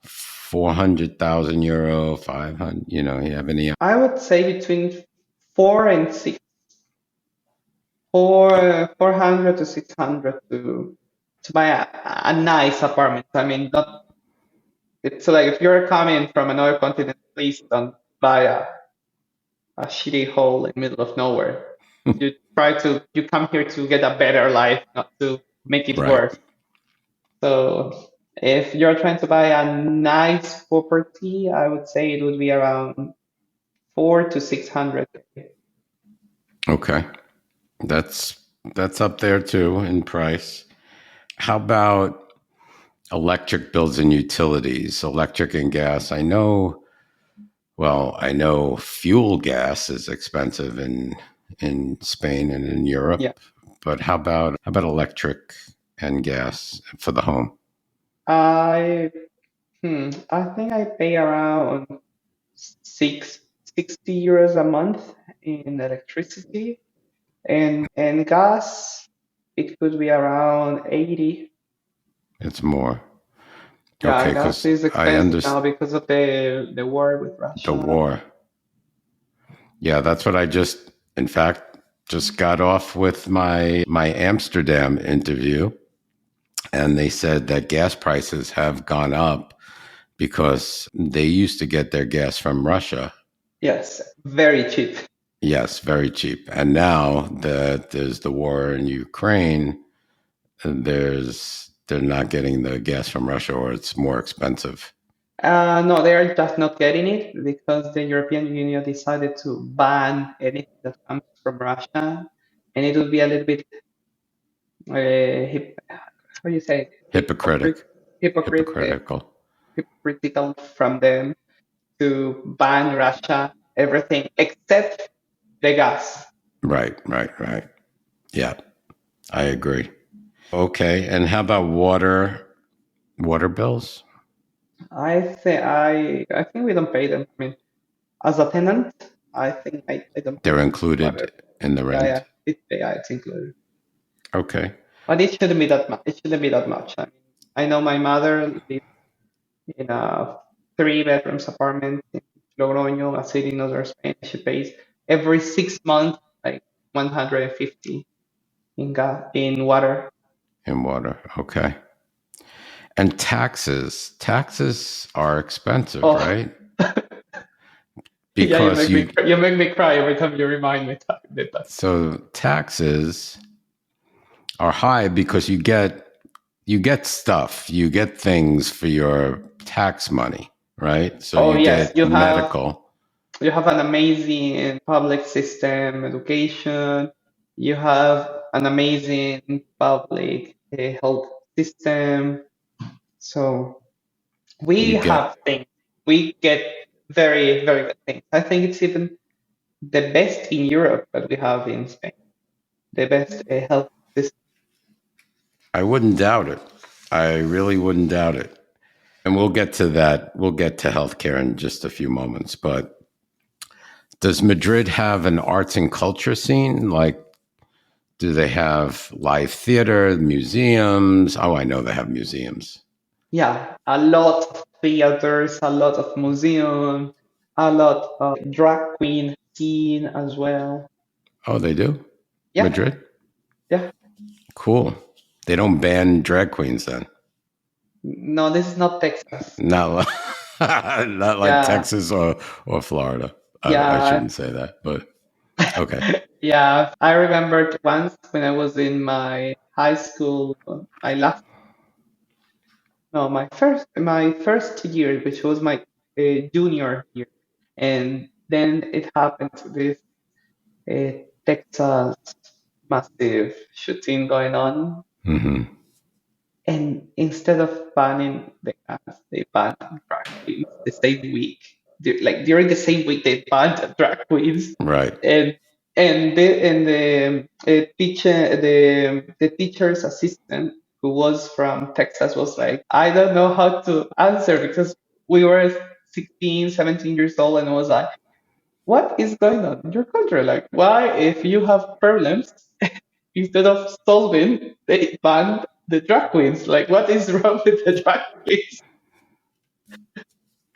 Speaker 2: 400,000 euro, 500? You have any?
Speaker 3: I would say between four and six, four, 400 to 600 to buy a nice apartment. I mean, not it's like if you're coming from another continent, please don't buy a shitty hole in the middle of nowhere. You come here to get a better life, not to make it
Speaker 2: Right.
Speaker 3: worse. So if you're trying to buy a nice property, I would say it would be around four to 600.
Speaker 2: Okay. That's that's up there too in price. How about electric bills and utilities, electric and gas? I know fuel gas is expensive in Spain and in
Speaker 3: Yeah.
Speaker 2: Europe, but how about electric and gas for the home?
Speaker 3: I I think I pay around six 60 euros a month in electricity, and gas it could be around 80.
Speaker 2: It's more.
Speaker 3: Yeah,
Speaker 2: Okay,
Speaker 3: gas
Speaker 2: because
Speaker 3: is
Speaker 2: I
Speaker 3: expensive now
Speaker 2: understand
Speaker 3: because of the war with
Speaker 2: the
Speaker 3: Russia.
Speaker 2: war. Yeah, that's what in fact, just got off with my Amsterdam interview, and they said that gas prices have gone up because they used to get their gas from Russia.
Speaker 3: Yes, very cheap.
Speaker 2: Yes, very cheap. And now that there's the war in Ukraine, they're not getting the gas from Russia, or it's more expensive.
Speaker 3: No, they are just not getting it because the European Union decided to ban anything that comes from Russia, and it would be a little bit how do you say
Speaker 2: Hypocritic,
Speaker 3: hypocrite,
Speaker 2: hypocritical.
Speaker 3: hypocritical from them to ban Russia everything except the gas.
Speaker 2: Right, right, right. Yeah, I agree. Okay, and how about water bills?
Speaker 3: I think we don't pay them. I mean, as a tenant, I think I don't pay
Speaker 2: They're
Speaker 3: water.
Speaker 2: included in the
Speaker 3: Yeah,
Speaker 2: rent.
Speaker 3: yeah, it's included.
Speaker 2: Okay.
Speaker 3: But it shouldn't be that much. It shouldn't be that much. I mean, I know my mother lives in a three bedrooms apartment in Logroño, a city in northern Spain. She pays every 6 months like 150 in water.
Speaker 2: In water. Okay. And taxes. Taxes are expensive,
Speaker 3: Oh,
Speaker 2: right?
Speaker 3: yeah,
Speaker 2: Because
Speaker 3: you make me cry every time you remind me that.
Speaker 2: so taxes are high because you get stuff, you get things for your tax money, right? So
Speaker 3: Oh
Speaker 2: you
Speaker 3: yes,
Speaker 2: get medical.
Speaker 3: you have an amazing public system education. You have an amazing public health system. So we
Speaker 2: You
Speaker 3: have
Speaker 2: get
Speaker 3: things. We get very, very good things. I think it's even the best in Europe that we have in Spain. The best health system.
Speaker 2: I wouldn't doubt it. I really wouldn't doubt it. And we'll get to that. We'll get to healthcare in just a few moments. But does Madrid have an arts and culture scene? Like, do they have live theater, museums? Oh, I know they have museums.
Speaker 3: Yeah, a lot of theaters, a lot of museums, a lot of drag queen scene as well.
Speaker 2: Oh, they do?
Speaker 3: Yeah,
Speaker 2: Madrid?
Speaker 3: yeah.
Speaker 2: Cool. They don't ban drag queens then.
Speaker 3: No, this is not Texas.
Speaker 2: Not like, not like
Speaker 3: Yeah,
Speaker 2: Texas or Florida. I
Speaker 3: yeah,
Speaker 2: shouldn't say that, but okay.
Speaker 3: yeah. I remembered once when I was in my high school, my last, no, my first year, which was my junior year, and then it happened to this Texas massive shooting going on,
Speaker 2: Hmm.
Speaker 3: and instead of banning they banned drag queens the same week. Like during the same week, they banned drag queens,
Speaker 2: Right.
Speaker 3: and the teacher, the teacher's assistant who was from Texas was like, I don't know how to answer because we were 16, 17 years old, and I was like, what is going on in your country? Like, why, if you have problems, instead of solving, they ban the drag queens? Like, what is wrong with the drag queens?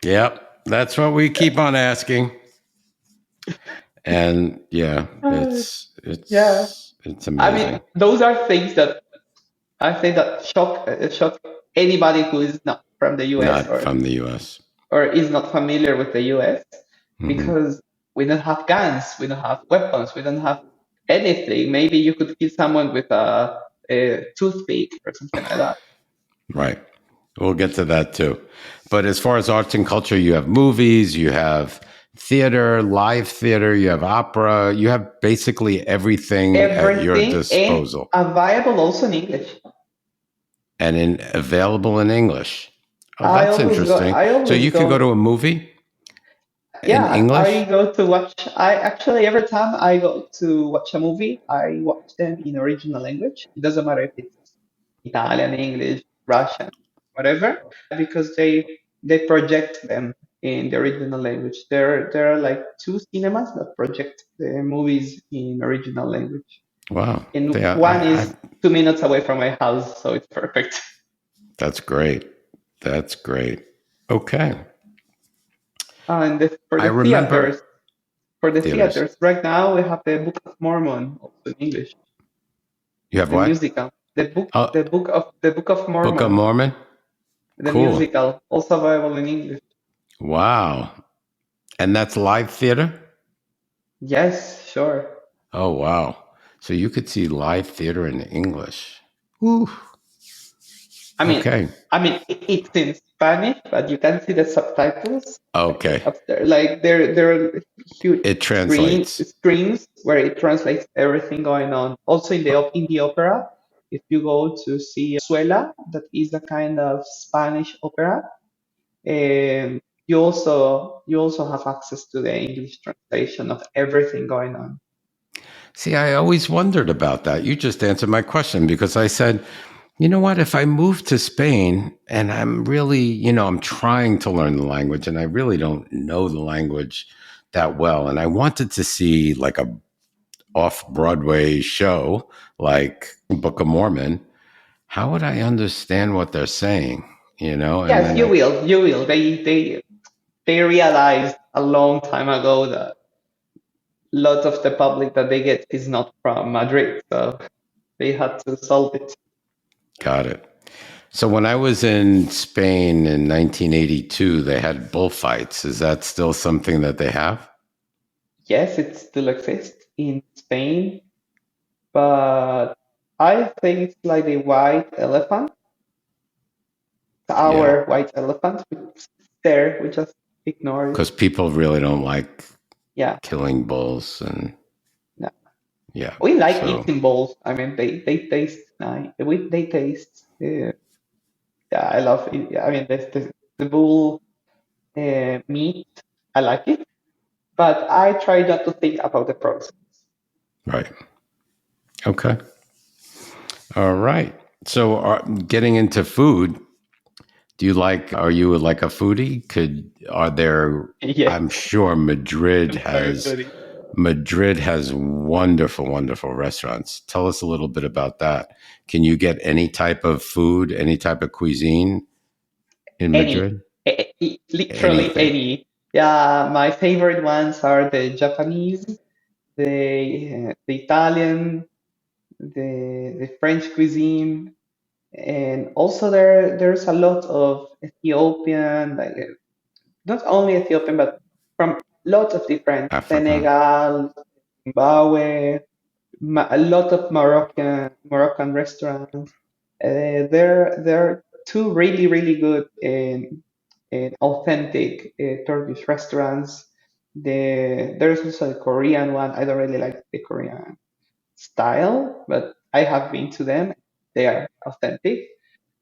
Speaker 2: Yep. That's what we keep on asking. And yeah,
Speaker 3: Uh, yeah,
Speaker 2: it's
Speaker 3: I mean,
Speaker 2: amazing.
Speaker 3: those are things that I think that shock anybody who is not from the US,
Speaker 2: Not from the US.
Speaker 3: or is not familiar with the US,
Speaker 2: Hmm.
Speaker 3: because we don't have guns, we don't have weapons, we don't have anything. Maybe you could kill someone with a toothpick or something like that.
Speaker 2: Right. We'll get to that too. But as far as arts and culture, you have movies, you have theater, live theater, you have opera, you have basically everything at your
Speaker 3: Everything, and
Speaker 2: disposal
Speaker 3: available also in English.
Speaker 2: available in English. Oh,
Speaker 3: I
Speaker 2: that's
Speaker 3: always go.
Speaker 2: interesting.
Speaker 3: I
Speaker 2: So
Speaker 3: always
Speaker 2: you could go to
Speaker 3: go.
Speaker 2: a movie in
Speaker 3: Yeah, I
Speaker 2: English?
Speaker 3: go to watch. I actually every time I go to watch a movie, I watch them in original language. It doesn't matter if it's Italian, English, Russian, whatever, because they project them in the original language. There are like two cinemas that project the movies in original language,
Speaker 2: Wow.
Speaker 3: and
Speaker 2: Yeah,
Speaker 3: one is 2 minutes away from my house, so it's perfect.
Speaker 2: that's great. That's great. Okay.
Speaker 3: And
Speaker 2: I remember
Speaker 3: for the
Speaker 2: theaters.
Speaker 3: theaters, right now we have the Book of Mormon also in English,
Speaker 2: You have
Speaker 3: the
Speaker 2: what?
Speaker 3: musical.
Speaker 2: Oh,
Speaker 3: The Book of
Speaker 2: Book of
Speaker 3: Mormon,
Speaker 2: Mormon?
Speaker 3: the
Speaker 2: Cool.
Speaker 3: musical, also available in English.
Speaker 2: Wow. And that's live theater?
Speaker 3: Yes, sure.
Speaker 2: Oh, wow. So you could see live theater in English. Woo.
Speaker 3: I mean,
Speaker 2: Okay.
Speaker 3: it's in Spanish, but you can see the subtitles
Speaker 2: Okay.
Speaker 3: upstairs. Like there are huge
Speaker 2: It translates.
Speaker 3: screens where it translates everything going on. Also in the opera, if you go to see Suela, that is a kind of Spanish opera, and you also have access to the English translation of everything going on.
Speaker 2: See, I always wondered about that. You just answered my question because I said, you know what? If I move to Spain and I'm really, I'm trying to learn the language and I really don't know the language that well, and I wanted to see like a off Broadway show like Book of Mormon, how would I understand what they're saying? And
Speaker 3: Yes,
Speaker 2: then I
Speaker 3: you will. They realized a long time ago that lot of the public that they get is not from Madrid, so they had to solve it.
Speaker 2: got it. So when I was in Spain in 1982, they had bullfights. Is that still something that they have?
Speaker 3: Yes, it still exists in Spain, but I think it's like the white elephant,
Speaker 2: Yeah,
Speaker 3: our white elephant, which is there. We just ignore it.
Speaker 2: because people really don't like
Speaker 3: Yeah,
Speaker 2: killing bulls, and
Speaker 3: no.
Speaker 2: yeah.
Speaker 3: We like
Speaker 2: So
Speaker 3: eating balls. I mean, they taste nice. They taste. Yeah, I love it. I mean, the bull meat. I like it, but I try not to think about the process.
Speaker 2: right, okay, all right. So getting into food, do you like? Are you like a foodie? Are there?
Speaker 3: Yes,
Speaker 2: I'm sure Madrid
Speaker 3: I'm very
Speaker 2: has
Speaker 3: foodie.
Speaker 2: Madrid has wonderful, wonderful restaurants. Tell us a little bit about that. Can you get any type of food, any type of cuisine in
Speaker 3: Any,
Speaker 2: Madrid?
Speaker 3: literally
Speaker 2: Anything.
Speaker 3: any. Yeah, my favorite ones are the Japanese, the Italian, the French cuisine, and also there's a lot of Ethiopian, like not only Ethiopian, but from lots of different
Speaker 2: Africa.
Speaker 3: Senegal, Zimbabwe, a lot of Moroccan restaurants. There are two really good and authentic Turkish restaurants. There's also a Korean one. I don't really like the Korean style, but I have been to them. They are authentic.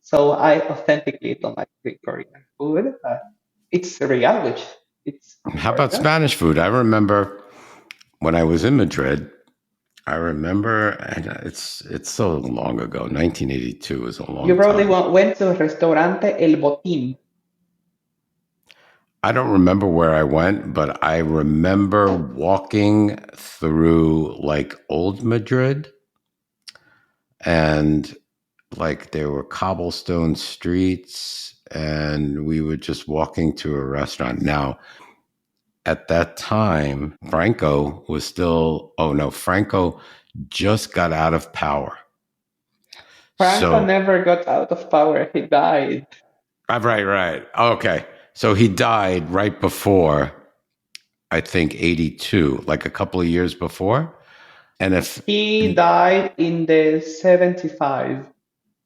Speaker 3: So I authentically don't like the Korean food. It's real, which it's
Speaker 2: How about
Speaker 3: important.
Speaker 2: Spanish food? I remember when I was in Madrid. I remember, and it's so long ago. 1982 is a
Speaker 3: You
Speaker 2: long
Speaker 3: probably
Speaker 2: time.
Speaker 3: went to Restaurante El Botín.
Speaker 2: I don't remember where I went, but I remember walking through like old Madrid, and like there were cobblestone streets, and we were just walking to a restaurant. Now, at that time, Franco was still, oh no, Franco just got out of power.
Speaker 3: Franco
Speaker 2: So,
Speaker 3: never got out of power. He died.
Speaker 2: right, right. Okay. So he died right before, I think, 82, like a couple of years before. And if,
Speaker 3: He died in the 75.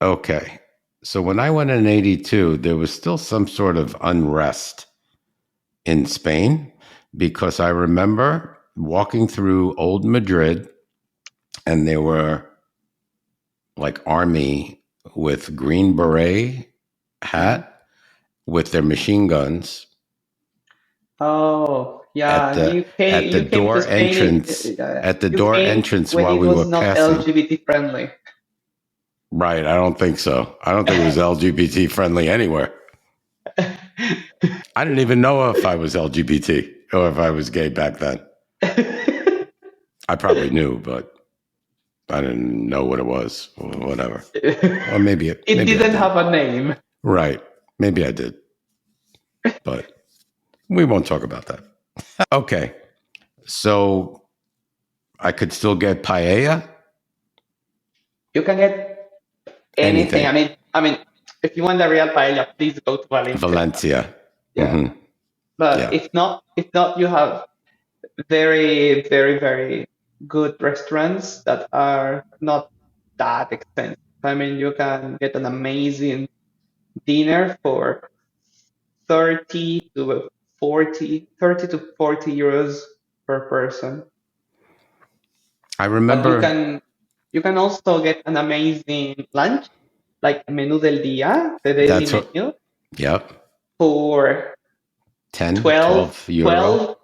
Speaker 2: okay. So when I went in 82, there was still some sort of unrest in Spain because I remember walking through old Madrid and there were like army with green beret
Speaker 3: Yeah.
Speaker 2: hat with their machine guns
Speaker 3: Oh,
Speaker 2: at
Speaker 3: yeah.
Speaker 2: the
Speaker 3: You came to Spain.
Speaker 2: at the
Speaker 3: You
Speaker 2: door
Speaker 3: came
Speaker 2: entrance
Speaker 3: when
Speaker 2: while
Speaker 3: it
Speaker 2: we were
Speaker 3: was not
Speaker 2: passing.
Speaker 3: LGBT friendly.
Speaker 2: Right, I don't think so. I don't think it was LGBT friendly anywhere. I didn't even know if I was LGBT or if I was gay back then. I probably knew, but I didn't know what it was or whatever. Or maybe
Speaker 3: It
Speaker 2: I
Speaker 3: didn't
Speaker 2: did.
Speaker 3: have a name.
Speaker 2: Right. Maybe I did. But we won't talk about that. Okay. So I could still get paella?
Speaker 3: You can get anything.
Speaker 2: Anything.
Speaker 3: I mean, if you want the real paella, please go to Valencia.
Speaker 2: Valencia.
Speaker 3: Yeah.
Speaker 2: Mm-hmm.
Speaker 3: But
Speaker 2: Yeah.
Speaker 3: if not, you have very, very, very good restaurants that are not that expensive. I mean, you can get an amazing dinner for 30 to 40 euros per person.
Speaker 2: I
Speaker 3: But you
Speaker 2: remember
Speaker 3: can you can also get an amazing lunch, like menú del día, the daily
Speaker 2: that's what,
Speaker 3: menu,
Speaker 2: yep,
Speaker 3: for
Speaker 2: 10,
Speaker 3: 12,
Speaker 2: 12 euro.
Speaker 3: 12,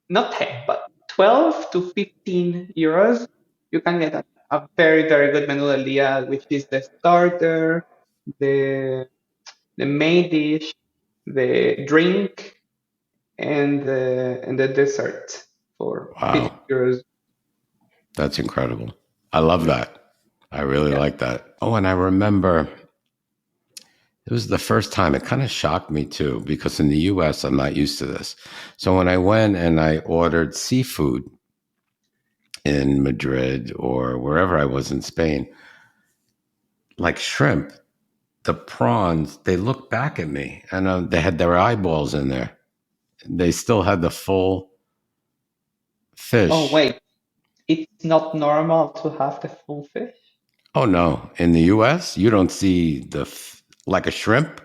Speaker 3: not 10, but 12 to 15 euros. You can get a very, very good menú del día, which is the starter, the the main dish, the drink, and the dessert for 50
Speaker 2: Wow.
Speaker 3: euros.
Speaker 2: That's incredible. I love that. I really
Speaker 3: Yeah.
Speaker 2: like that. Oh, and I remember it was the first time. It kind of shocked me too, because in the US, I'm not used to this. So when I went and I ordered seafood in Madrid or wherever I was in Spain, like shrimp, the prawns, they looked back at me and they had their eyeballs in there. They still had the full
Speaker 3: Oh,
Speaker 2: fish.
Speaker 3: wait. It's not normal to have the full fish?
Speaker 2: Oh, no. In the US, you don't see like a shrimp,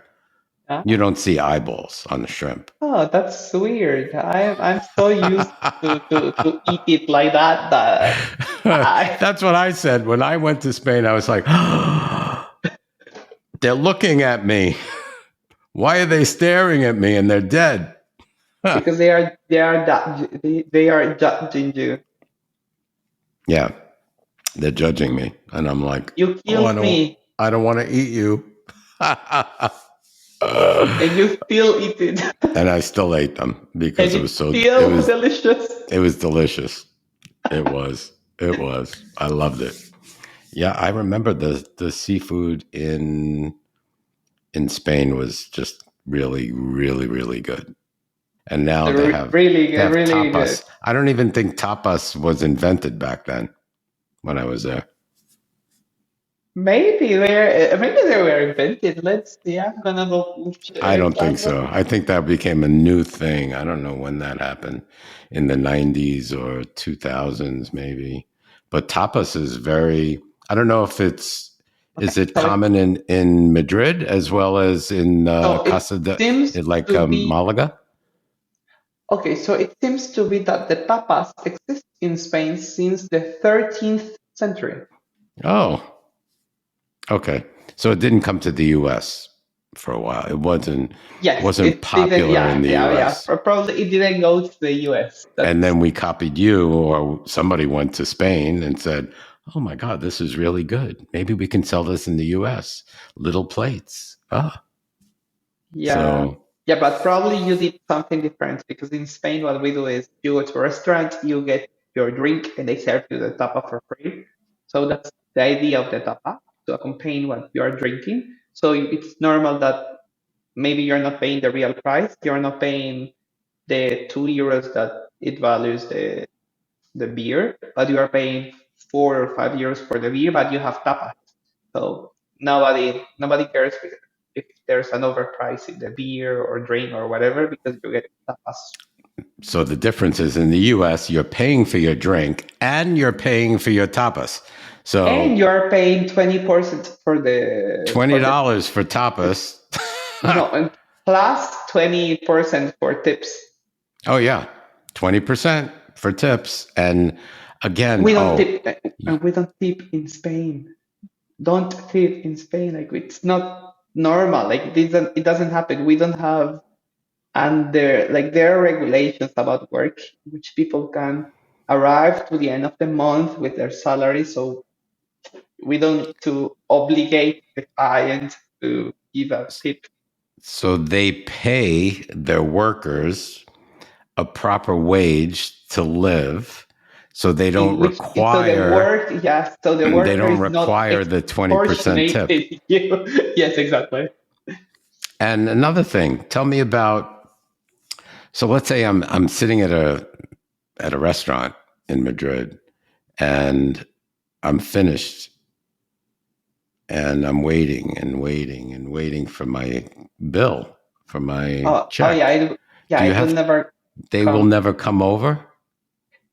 Speaker 2: you
Speaker 3: Ah.
Speaker 2: don't see eyeballs on the shrimp.
Speaker 3: Oh, that's weird. I'm so used to eat it like that I
Speaker 2: That's what I said. When I went to Spain, I was like, they're looking at me. Why are they staring at me and they're dead?
Speaker 3: because they are judging you.
Speaker 2: Yeah, they're judging me. And I'm like,
Speaker 3: You
Speaker 2: oh,
Speaker 3: killed me
Speaker 2: I don't want to eat you.
Speaker 3: and you still eat it
Speaker 2: And I still ate them because
Speaker 3: and
Speaker 2: it
Speaker 3: it's
Speaker 2: was so,
Speaker 3: still delicious.
Speaker 2: it was delicious. It was. I loved it. Yeah, I remember the seafood in Spain was just really, really, really good. And now
Speaker 3: Really
Speaker 2: they
Speaker 3: good,
Speaker 2: have
Speaker 3: really good.
Speaker 2: tapas. I don't even think tapas was invented back then when I was there.
Speaker 3: Maybe they were invented. Let's see. I'm gonna go
Speaker 2: I
Speaker 3: check.
Speaker 2: don't think so. I think that became a new thing. I don't know when that happened, in the 90s or 2000s maybe. But tapas is very, I don't know if
Speaker 3: Okay,
Speaker 2: is it
Speaker 3: so
Speaker 2: common in Madrid as well as in
Speaker 3: it
Speaker 2: Casa de,
Speaker 3: seems
Speaker 2: like
Speaker 3: to be
Speaker 2: Malaga?
Speaker 3: okay. So it seems to be that the tapas exist in Spain since the 13th century.
Speaker 2: Oh, okay. So it didn't come to the U.S. for a while. It wasn't
Speaker 3: Yes,
Speaker 2: wasn't
Speaker 3: it didn't.
Speaker 2: popular in
Speaker 3: Yeah,
Speaker 2: the
Speaker 3: yeah, yeah.
Speaker 2: U.S.
Speaker 3: Probably it didn't go to the US.
Speaker 2: And
Speaker 3: That's
Speaker 2: then we copied you, or somebody went to Spain and said, "Oh my God, this is really good. Maybe we can sell this in the U.S. Little plates." Ah,
Speaker 3: yeah.
Speaker 2: so
Speaker 3: Yeah, but probably you did something different because in Spain, what we do is you go to a restaurant, you get your drink, and they serve you the tapa for free. So that's the idea of the tapa to accompany what you are drinking. So it's normal that maybe you're not paying the real price. You're not paying the 2 euros that it values the beer, but you are paying 4 or 5 euros for the beer, but you have tapas. So nobody cares if there's an overprice in the beer or drink or whatever because you get tapas.
Speaker 2: so the difference is in the U.S. you're paying for your drink and you're paying for your tapas.
Speaker 3: And
Speaker 2: So
Speaker 3: you are paying 20% for the
Speaker 2: $20 for tapas.
Speaker 3: no, and plus 20% for tips.
Speaker 2: Oh yeah, 20% for tips. And again,
Speaker 3: We don't tip, and we don't tip in Spain. Don't tip in Spain. Like it's not normal. Like it doesn't happen. We don't have, and there are regulations about work in which people can arrive to the end of the month with their salary. So we don't need to obligate the client to give a tip.
Speaker 2: so they pay their workers a proper wage to live, so they don't
Speaker 3: In which so the
Speaker 2: require
Speaker 3: work, yes, so the
Speaker 2: they
Speaker 3: worker
Speaker 2: don't
Speaker 3: is not
Speaker 2: require the 20% tip.
Speaker 3: extortionating you. Yes, exactly.
Speaker 2: And another thing, tell me about, so let's say I'm sitting at a restaurant in Madrid and I'm finished and I'm waiting and waiting and waiting for my bill, for my
Speaker 3: Oh yeah,
Speaker 2: check. Do you
Speaker 3: it will
Speaker 2: have,
Speaker 3: never
Speaker 2: they will
Speaker 3: come.
Speaker 2: never come over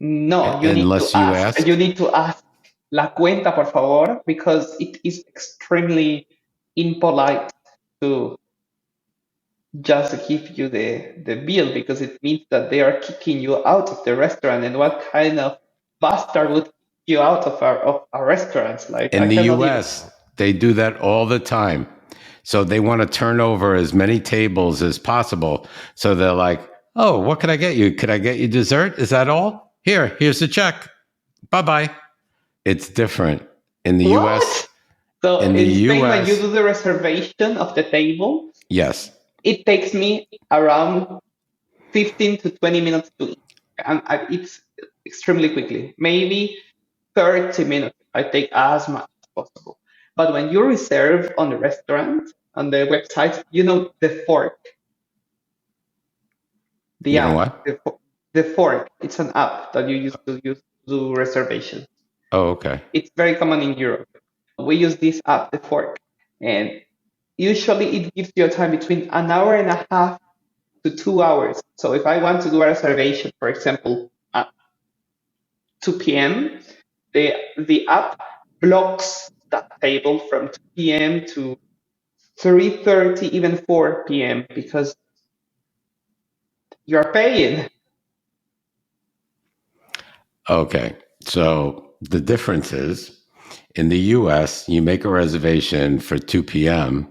Speaker 3: No, you need to
Speaker 2: unless you
Speaker 3: ask.
Speaker 2: ask?
Speaker 3: You need to ask la cuenta, por favor, because it is extremely impolite to just give you the bill because it means that they are kicking you out of the restaurant. And what kind of bastard would kick you out of a restaurant? Like
Speaker 2: In
Speaker 3: I
Speaker 2: the
Speaker 3: cannot even.
Speaker 2: US, they do that all the time. So they want to turn over as many tables as possible. So they're like, "Oh, what can I get you? Could I get you dessert? Is that all? Here's the check. Bye-bye." It's different in the US.
Speaker 3: What? So
Speaker 2: In the
Speaker 3: in Spain, when you
Speaker 2: US,
Speaker 3: do the reservation of the table,
Speaker 2: yes.
Speaker 3: it takes me around 15 to 20 minutes to eat. And it's extremely quickly. Maybe 30 minutes. I take as much as possible. But when you reserve on the restaurant, on the website, the fork, the
Speaker 2: You know
Speaker 3: app,
Speaker 2: what?
Speaker 3: the fork. It's an app that you use to do reservations.
Speaker 2: Oh, okay.
Speaker 3: It's very common in Europe. We use this app, the fork, and usually it gives you a time between an hour and a half to 2 hours. So if I want to do a reservation, for example, at 2 p.m., the app blocks that table from 2 p.m. to 3:30, even 4 p.m. because you're paying.
Speaker 2: Okay. So the difference is in the US, you make a reservation for 2 p.m.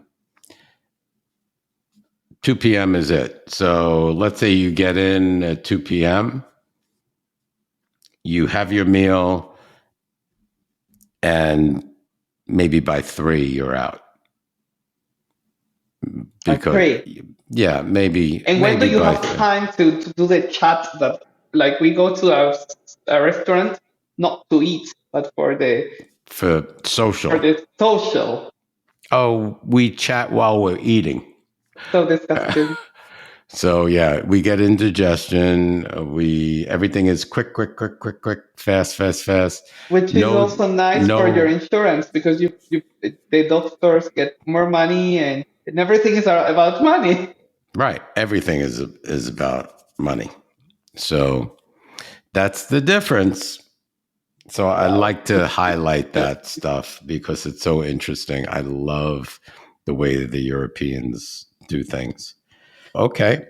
Speaker 2: 2 p.m. is it. So let's say you get in at 2 p.m., you have your meal, and maybe by 3 you're out.
Speaker 3: I
Speaker 2: Because
Speaker 3: pray.
Speaker 2: yeah,
Speaker 3: And when do
Speaker 2: maybe
Speaker 3: you
Speaker 2: by
Speaker 3: have
Speaker 2: 3
Speaker 3: time to do the chat that, like, we go to a restaurant not to eat, but
Speaker 2: for
Speaker 3: for
Speaker 2: social.
Speaker 3: the social?
Speaker 2: Oh, we chat while we're eating.
Speaker 3: So disgusting.
Speaker 2: So yeah, we get indigestion. We everything is quick, quick, quick, quick, quick, fast, fast, fast.
Speaker 3: Which is
Speaker 2: No,
Speaker 3: also nice for your
Speaker 2: no,
Speaker 3: insurance because the doctors get more money and everything is about money.
Speaker 2: right. Everything is about money. So that's the difference. So I
Speaker 3: Wow.
Speaker 2: like to highlight that stuff because it's so interesting. I love the way the Europeans do things. Okay,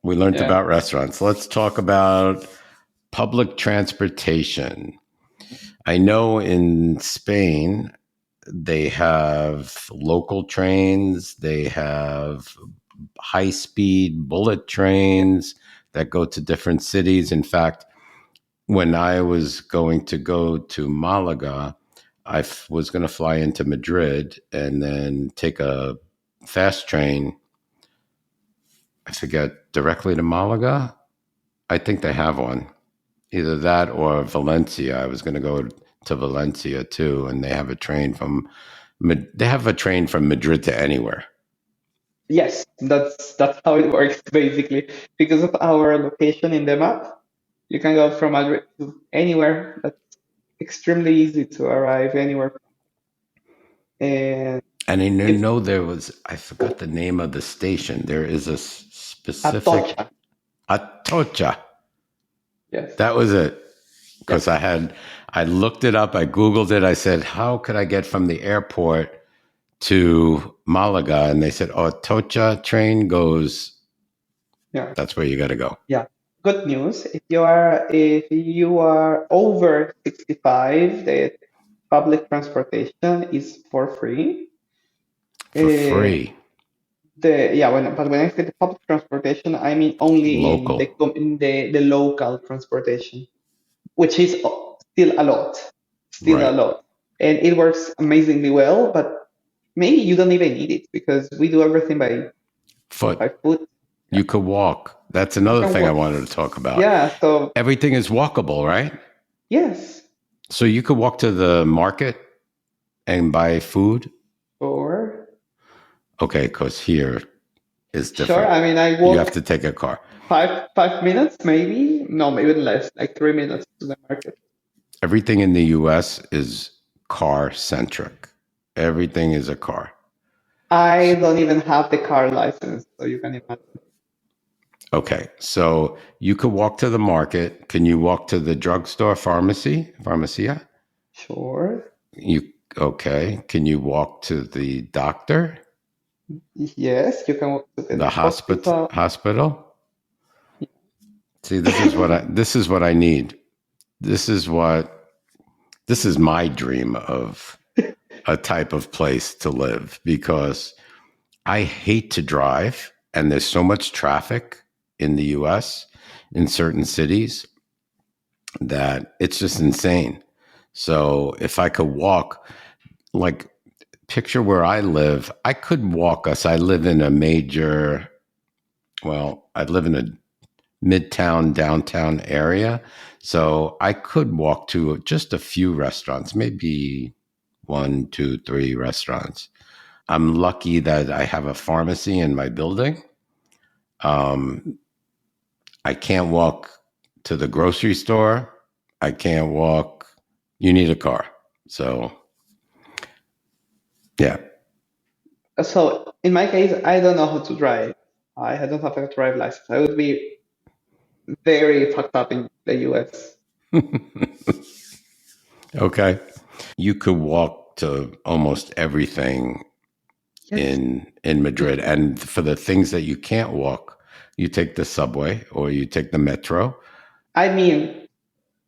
Speaker 2: we learned
Speaker 3: Yeah.
Speaker 2: about restaurants. Let's talk about public transportation. I know in Spain, they have local trains. They have high-speed bullet trains that go to different cities. In fact, when I was going to go to Malaga, was going to fly into Madrid and then take a fast train. I forget, directly to Malaga. I think they have one. Either that or Valencia. I was going to go to Valencia too, and they have a train from Madrid to anywhere.
Speaker 3: Yes, that's how it works basically. Because of our location in the map, you can go from Madrid to anywhere. That's extremely easy to arrive anywhere. And
Speaker 2: And I
Speaker 3: it's
Speaker 2: know there was, I forgot the name of the station. There is a specific
Speaker 3: Atocha.
Speaker 2: Atocha.
Speaker 3: Yes.
Speaker 2: That was it.
Speaker 3: Yep.
Speaker 2: Because I looked it up, I Googled it. I said, how could I get from the airport to Malaga? And they said, oh, Atocha train goes,
Speaker 3: Yeah.
Speaker 2: that's where you got to go.
Speaker 3: Yeah. Good news. If you are over 65, the public transportation is for free.
Speaker 2: For
Speaker 3: Uh,
Speaker 2: free.
Speaker 3: when I say the public transportation, I mean only in
Speaker 2: Local.
Speaker 3: the local transportation, which is still a lot, still a
Speaker 2: Right.
Speaker 3: lot, and it works amazingly well. But maybe you don't even need it because we do everything
Speaker 2: Foot.
Speaker 3: by foot.
Speaker 2: You could walk. That's
Speaker 3: You
Speaker 2: another
Speaker 3: can
Speaker 2: thing I
Speaker 3: walk.
Speaker 2: wanted to talk about.
Speaker 3: Yeah. So
Speaker 2: Everything is walkable, right?
Speaker 3: yes,
Speaker 2: So you could walk to the market and buy food.
Speaker 3: sure,
Speaker 2: Okay, because here is
Speaker 3: sure.
Speaker 2: different.
Speaker 3: I mean, I
Speaker 2: You have
Speaker 3: walk
Speaker 2: to take a car.
Speaker 3: five minutes, maybe. No, maybe less, like 3 minutes to the market.
Speaker 2: Everything in the US is car centric. Everything is a car.
Speaker 3: I don't even have the car license, so you can imagine.
Speaker 2: Okay, so you could walk to the market. Can you walk to the drugstore, pharmacia?
Speaker 3: Sure.
Speaker 2: You okay? Can you walk to the doctor,
Speaker 3: Yes, you can walk to the
Speaker 2: the hospital?
Speaker 3: hospital.
Speaker 2: Hospital? See, this is what I need. This is my dream of a type of place to live, because I hate to drive and there's so much traffic in the US in certain cities that it's just insane. So if I could walk, like, picture where I live, I could walk us. I live in a I live in a midtown, downtown area. So I could walk to just a few restaurants, maybe 1, 2, 3 restaurants. I'm lucky that I have a pharmacy in my building. I can't walk to the grocery store. I can't walk. You need a car. So, yeah.
Speaker 3: So in my case, I don't know how to drive. I don't have a drive license. I would be very fucked up in the US.
Speaker 2: Okay. You could walk to almost everything
Speaker 3: Yes.
Speaker 2: in Madrid. And for the things that you can't walk, you take the subway or you take the metro.
Speaker 3: I mean,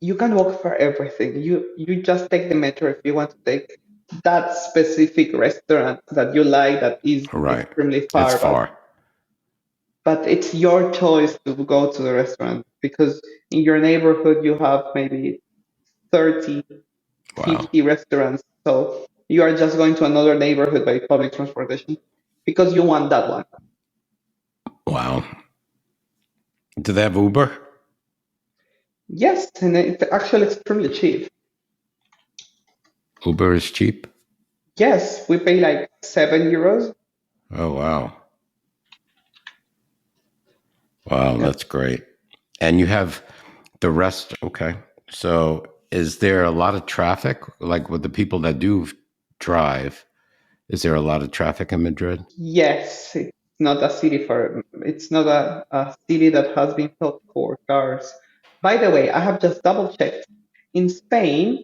Speaker 3: you can walk for everything. You just take the metro if you want to take that specific restaurant that you like that is
Speaker 2: Right.
Speaker 3: extremely
Speaker 2: It's
Speaker 3: far,
Speaker 2: far.
Speaker 3: but it's your choice to go to the restaurant because in your neighborhood you have maybe 30,
Speaker 2: Wow.
Speaker 3: 50 restaurants. So you are just going to another neighborhood by public transportation because you want that one.
Speaker 2: Wow. Do they have Uber?
Speaker 3: Yes, and it's actually extremely cheap.
Speaker 2: Uber is cheap.
Speaker 3: Yes, we pay like €7.
Speaker 2: Oh, wow. Wow,
Speaker 3: Yeah.
Speaker 2: that's great. And you have the rest. Okay. So is there a lot of traffic? Like with the people that do drive, is there a lot of traffic in Madrid?
Speaker 3: Yes, it's not a city that has been built for cars. By the way, I have just double checked. In Spain,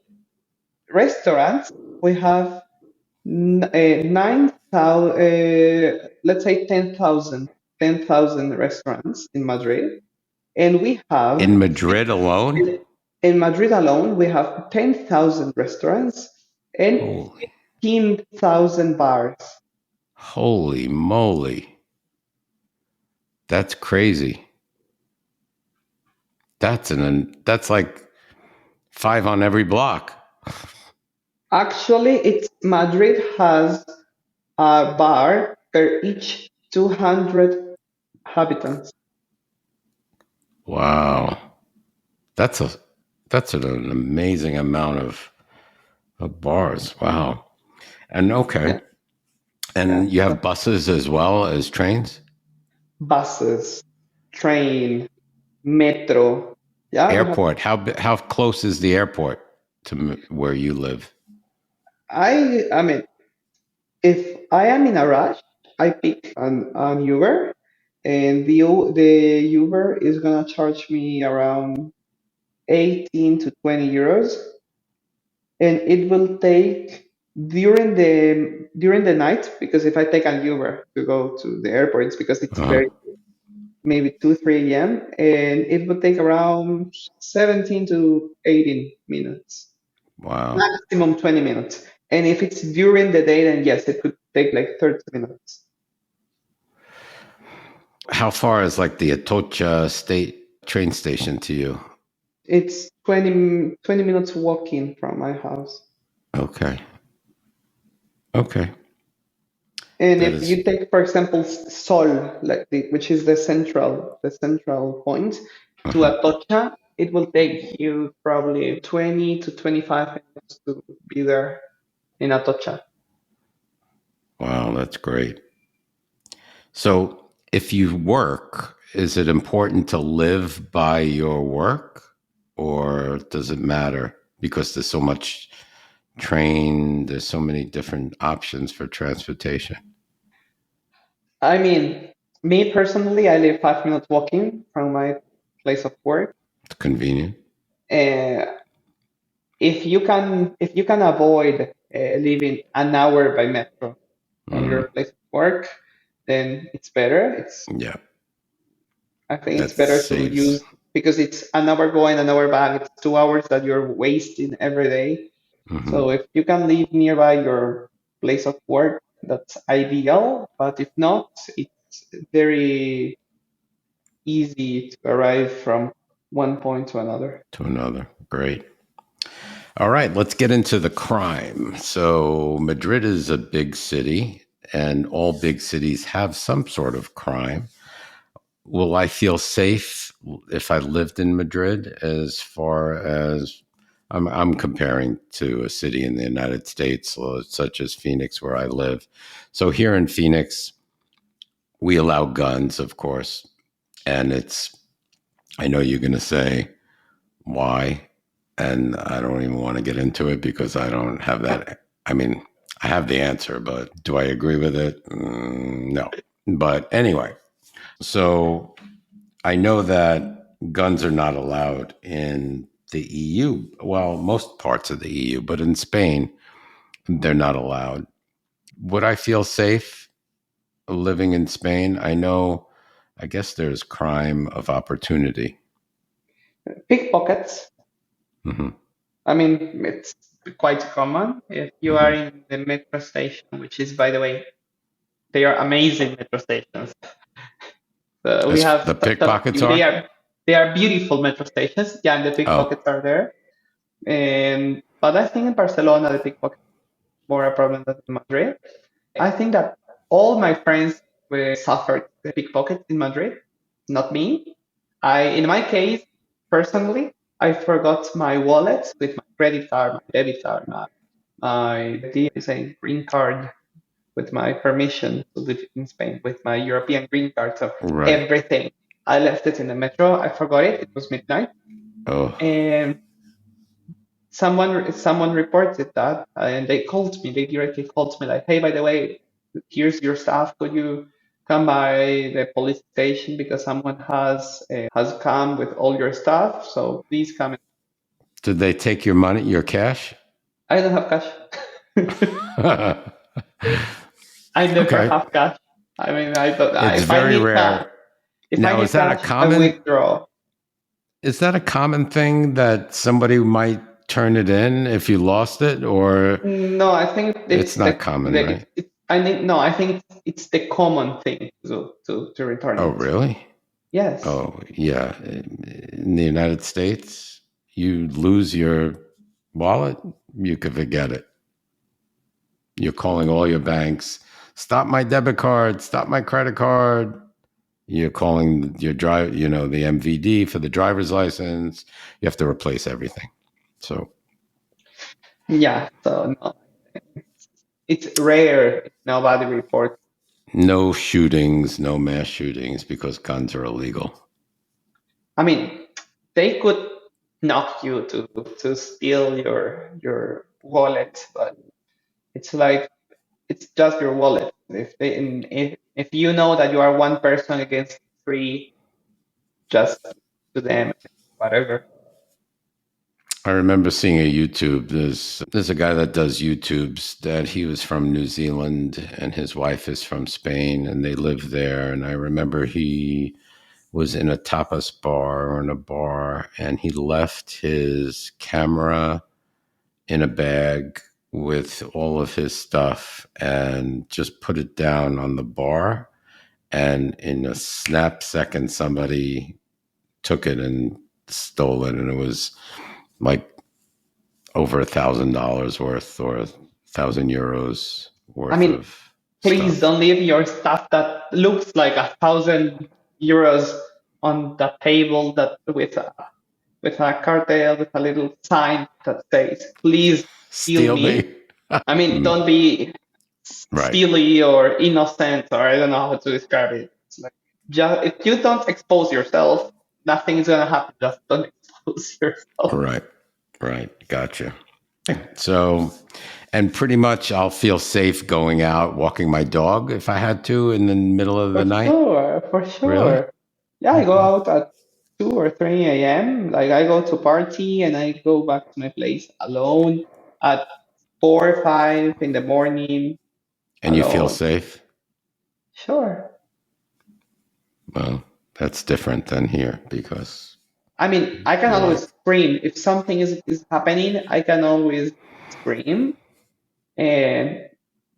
Speaker 3: restaurants, we have 9,000, let's say 10,000 restaurants in Madrid. And we have,
Speaker 2: In Madrid alone?
Speaker 3: in Madrid alone, we have 10,000 restaurants and
Speaker 2: Holy.
Speaker 3: 15,000 bars.
Speaker 2: Holy moly. That's crazy. That's like 5 on every block.
Speaker 3: Actually, it's Madrid has a bar per each 200 inhabitants.
Speaker 2: Wow. That's a that's an amazing amount of bars. Wow. And okay.
Speaker 3: Yeah, yeah.
Speaker 2: And you have buses as well as trains?
Speaker 3: Buses, train, metro. Yeah, we have.
Speaker 2: Airport. How close is the airport to where you live?
Speaker 3: I mean, if I am in a rush, I pick an Uber, and the Uber is gonna charge me around 18 to 20 euros, and it will take during the night, because if I take an Uber to go to the airport, it's because it's
Speaker 2: Uh-huh.
Speaker 3: very maybe 2 3 a.m., and it would take around 17 to 18 minutes,
Speaker 2: Wow.
Speaker 3: maximum 20 minutes. And if it's during the day, then yes, it could take like 30 minutes.
Speaker 2: How far is like the Atocha State train station to you?
Speaker 3: It's 20 minutes walking from my house.
Speaker 2: Okay. Okay.
Speaker 3: And
Speaker 2: That
Speaker 3: if
Speaker 2: is
Speaker 3: you take, for example, Sol, like which is the central point, to
Speaker 2: uh-huh.
Speaker 3: Atocha, it will take you probably 20 to 25 minutes to be there in Atocha.
Speaker 2: Wow, that's great. So, if you work, is it important to live by your work or does it matter because there's so much there's so many different options for transportation?
Speaker 3: I mean, me personally, I live 5 minutes walking from my place of work.
Speaker 2: It's convenient.
Speaker 3: Uh, if you can avoid living an hour by metro from your
Speaker 2: Mm,
Speaker 3: place of work, then it's better.
Speaker 2: yeah,
Speaker 3: I think
Speaker 2: that
Speaker 3: it's better to
Speaker 2: saves.
Speaker 3: use, because it's an hour going, an hour back. It's 2 hours that you're wasting every day.
Speaker 2: Hmm.
Speaker 3: So if you can live nearby your place of work, that's ideal. But if not, it's very easy to arrive from one point to another.
Speaker 2: To another. Great. All right, let's get into the crime. So, Madrid is a big city, and all big cities have some sort of crime. Will I feel safe if I lived in Madrid? As far as I'm comparing to a city in the United States, such as Phoenix, where I live. So, here in Phoenix, we allow guns, of course, and I know you're going to say, why? And I don't even want to get into it because I don't have that. I mean, I have the answer, but do I agree with it? No. But anyway, so I know that guns are not allowed in the EU. Well, most parts of the EU, but in Spain, they're not allowed. Would I feel safe living in Spain? I guess there's crime of opportunity.
Speaker 3: Pickpockets.
Speaker 2: Hmm.
Speaker 3: I mean, it's quite common if you are
Speaker 2: Hmm.
Speaker 3: in the metro station, which is, by the way, they are amazing metro stations. We
Speaker 2: As
Speaker 3: have
Speaker 2: the pickpockets
Speaker 3: they
Speaker 2: are?
Speaker 3: are beautiful metro stations. Yeah, and the
Speaker 2: Oh,
Speaker 3: pickpockets are there. And but I think in Barcelona the pickpockets are more a problem than in Madrid. I think that all my friends were suffered the pickpockets in Madrid, not me. In my case, personally, I forgot my wallet with my credit card, my debit card, my green card, with my permission to live in Spain, with my European green card. So
Speaker 2: right.
Speaker 3: everything. I left it in the metro. I forgot it. It was midnight,
Speaker 2: Oh,
Speaker 3: and someone reported that, and they called me. They directly called me like, "Hey, by the way, here's your stuff. Could you come by the police station because someone has come with all your stuff? So please come."
Speaker 2: did they take your money, your cash?
Speaker 3: I don't have cash. I never
Speaker 2: Okay.
Speaker 3: have cash. I mean, I don't.
Speaker 2: It's
Speaker 3: If I
Speaker 2: very
Speaker 3: need cash,
Speaker 2: rare.
Speaker 3: if I
Speaker 2: Now,
Speaker 3: need cash, I withdraw.
Speaker 2: is that a common thing that somebody might turn it in if you lost it, or
Speaker 3: No, I think
Speaker 2: it's
Speaker 3: it's
Speaker 2: not common, right?
Speaker 3: I think no, I think it's the common thing to return
Speaker 2: Oh,
Speaker 3: it.
Speaker 2: really?
Speaker 3: Yes.
Speaker 2: Oh, yeah. In the United States, you lose your wallet, you could forget it. You're calling all your banks, stop my debit card, stop my credit card. You're calling your the MVD for the driver's license. You have to replace everything. So
Speaker 3: Yeah. So no, it's rare if nobody reports.
Speaker 2: no shootings, no mass shootings because guns are illegal.
Speaker 3: I mean, they could knock you to steal your wallet, but it's like it's just your wallet. If you know that you are one person against three, just to them, whatever.
Speaker 2: I remember seeing a YouTube. There's a guy that does YouTubes that he was from New Zealand and his wife is from Spain and they live there. And I remember he was in a tapas bar or in a bar and he left his camera in a bag with all of his stuff and just put it down on the bar. And in a snap second, somebody took it and stole it. And it was like over $1,000 worth or 1,000 euros
Speaker 3: I
Speaker 2: worth
Speaker 3: mean,
Speaker 2: of
Speaker 3: please
Speaker 2: stuff.
Speaker 3: don't leave your stuff that looks like 1,000 euros on the table that with a cartel with a little sign that says, "Please steal
Speaker 2: Steal
Speaker 3: me."
Speaker 2: me?
Speaker 3: I mean, don't be
Speaker 2: Right,
Speaker 3: steely or innocent, or I don't know how to describe it. It's like, just if you don't expose yourself, nothing's gonna happen. Just don't expose yourself.
Speaker 2: right, right. Gotcha. So, and pretty much I'll feel safe going out walking my dog if I had to in the middle of the night.
Speaker 3: For
Speaker 2: Really?
Speaker 3: sure. Yeah, I go
Speaker 2: Okay.
Speaker 3: out at 2 or 3 a.m. Like I go to party and I go back to my place alone at 4 or 5 in the morning
Speaker 2: And you feel
Speaker 3: alone.
Speaker 2: safe?
Speaker 3: Sure.
Speaker 2: Well, that's different than here because
Speaker 3: I mean, I can
Speaker 2: you're
Speaker 3: always scream. If something is happening, I can always scream. And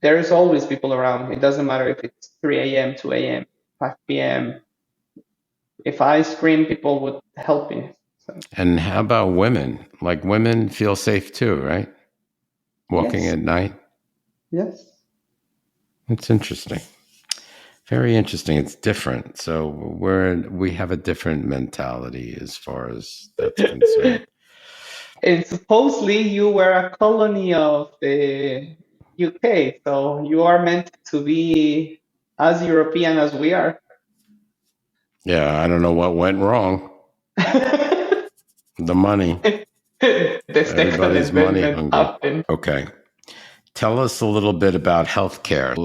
Speaker 3: there's always people around. It doesn't matter if it's 3 a.m., 2 a.m., 5 p.m. If I scream, people would help me. So,
Speaker 2: And how about women? Like women feel safe too, right? Walking
Speaker 3: yes,
Speaker 2: at night?
Speaker 3: yes.
Speaker 2: It's interesting. Very interesting. It's different. So we have a different mentality as far as that's concerned.
Speaker 3: And supposedly you were a colony of the UK, so you are meant to be as European as we are.
Speaker 2: Yeah, I don't know what went wrong. The money.
Speaker 3: The sexual
Speaker 2: Everybody's money
Speaker 3: investment
Speaker 2: hungry.
Speaker 3: happened.
Speaker 2: Okay. Tell us a little bit about healthcare.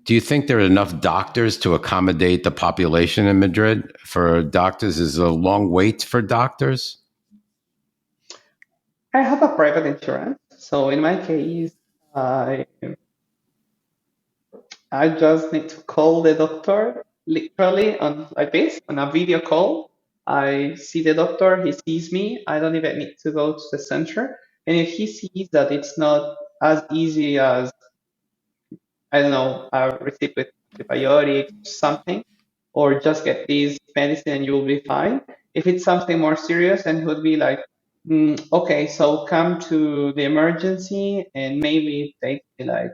Speaker 2: Do you think there are enough doctors to accommodate the population in Madrid? For doctors, is there a long wait for doctors?
Speaker 3: I have a private insurance, so in my case, I I just need to call the doctor literally on like this on a video call. I see the doctor, he sees me. I don't even need to go to the center. And if he sees that it's not as easy as I don't know, a receipt with antibiotics, something, or just get this medicine and you'll be fine. If it's something more serious, then he would be like, okay, so come to the emergency and maybe it takes me like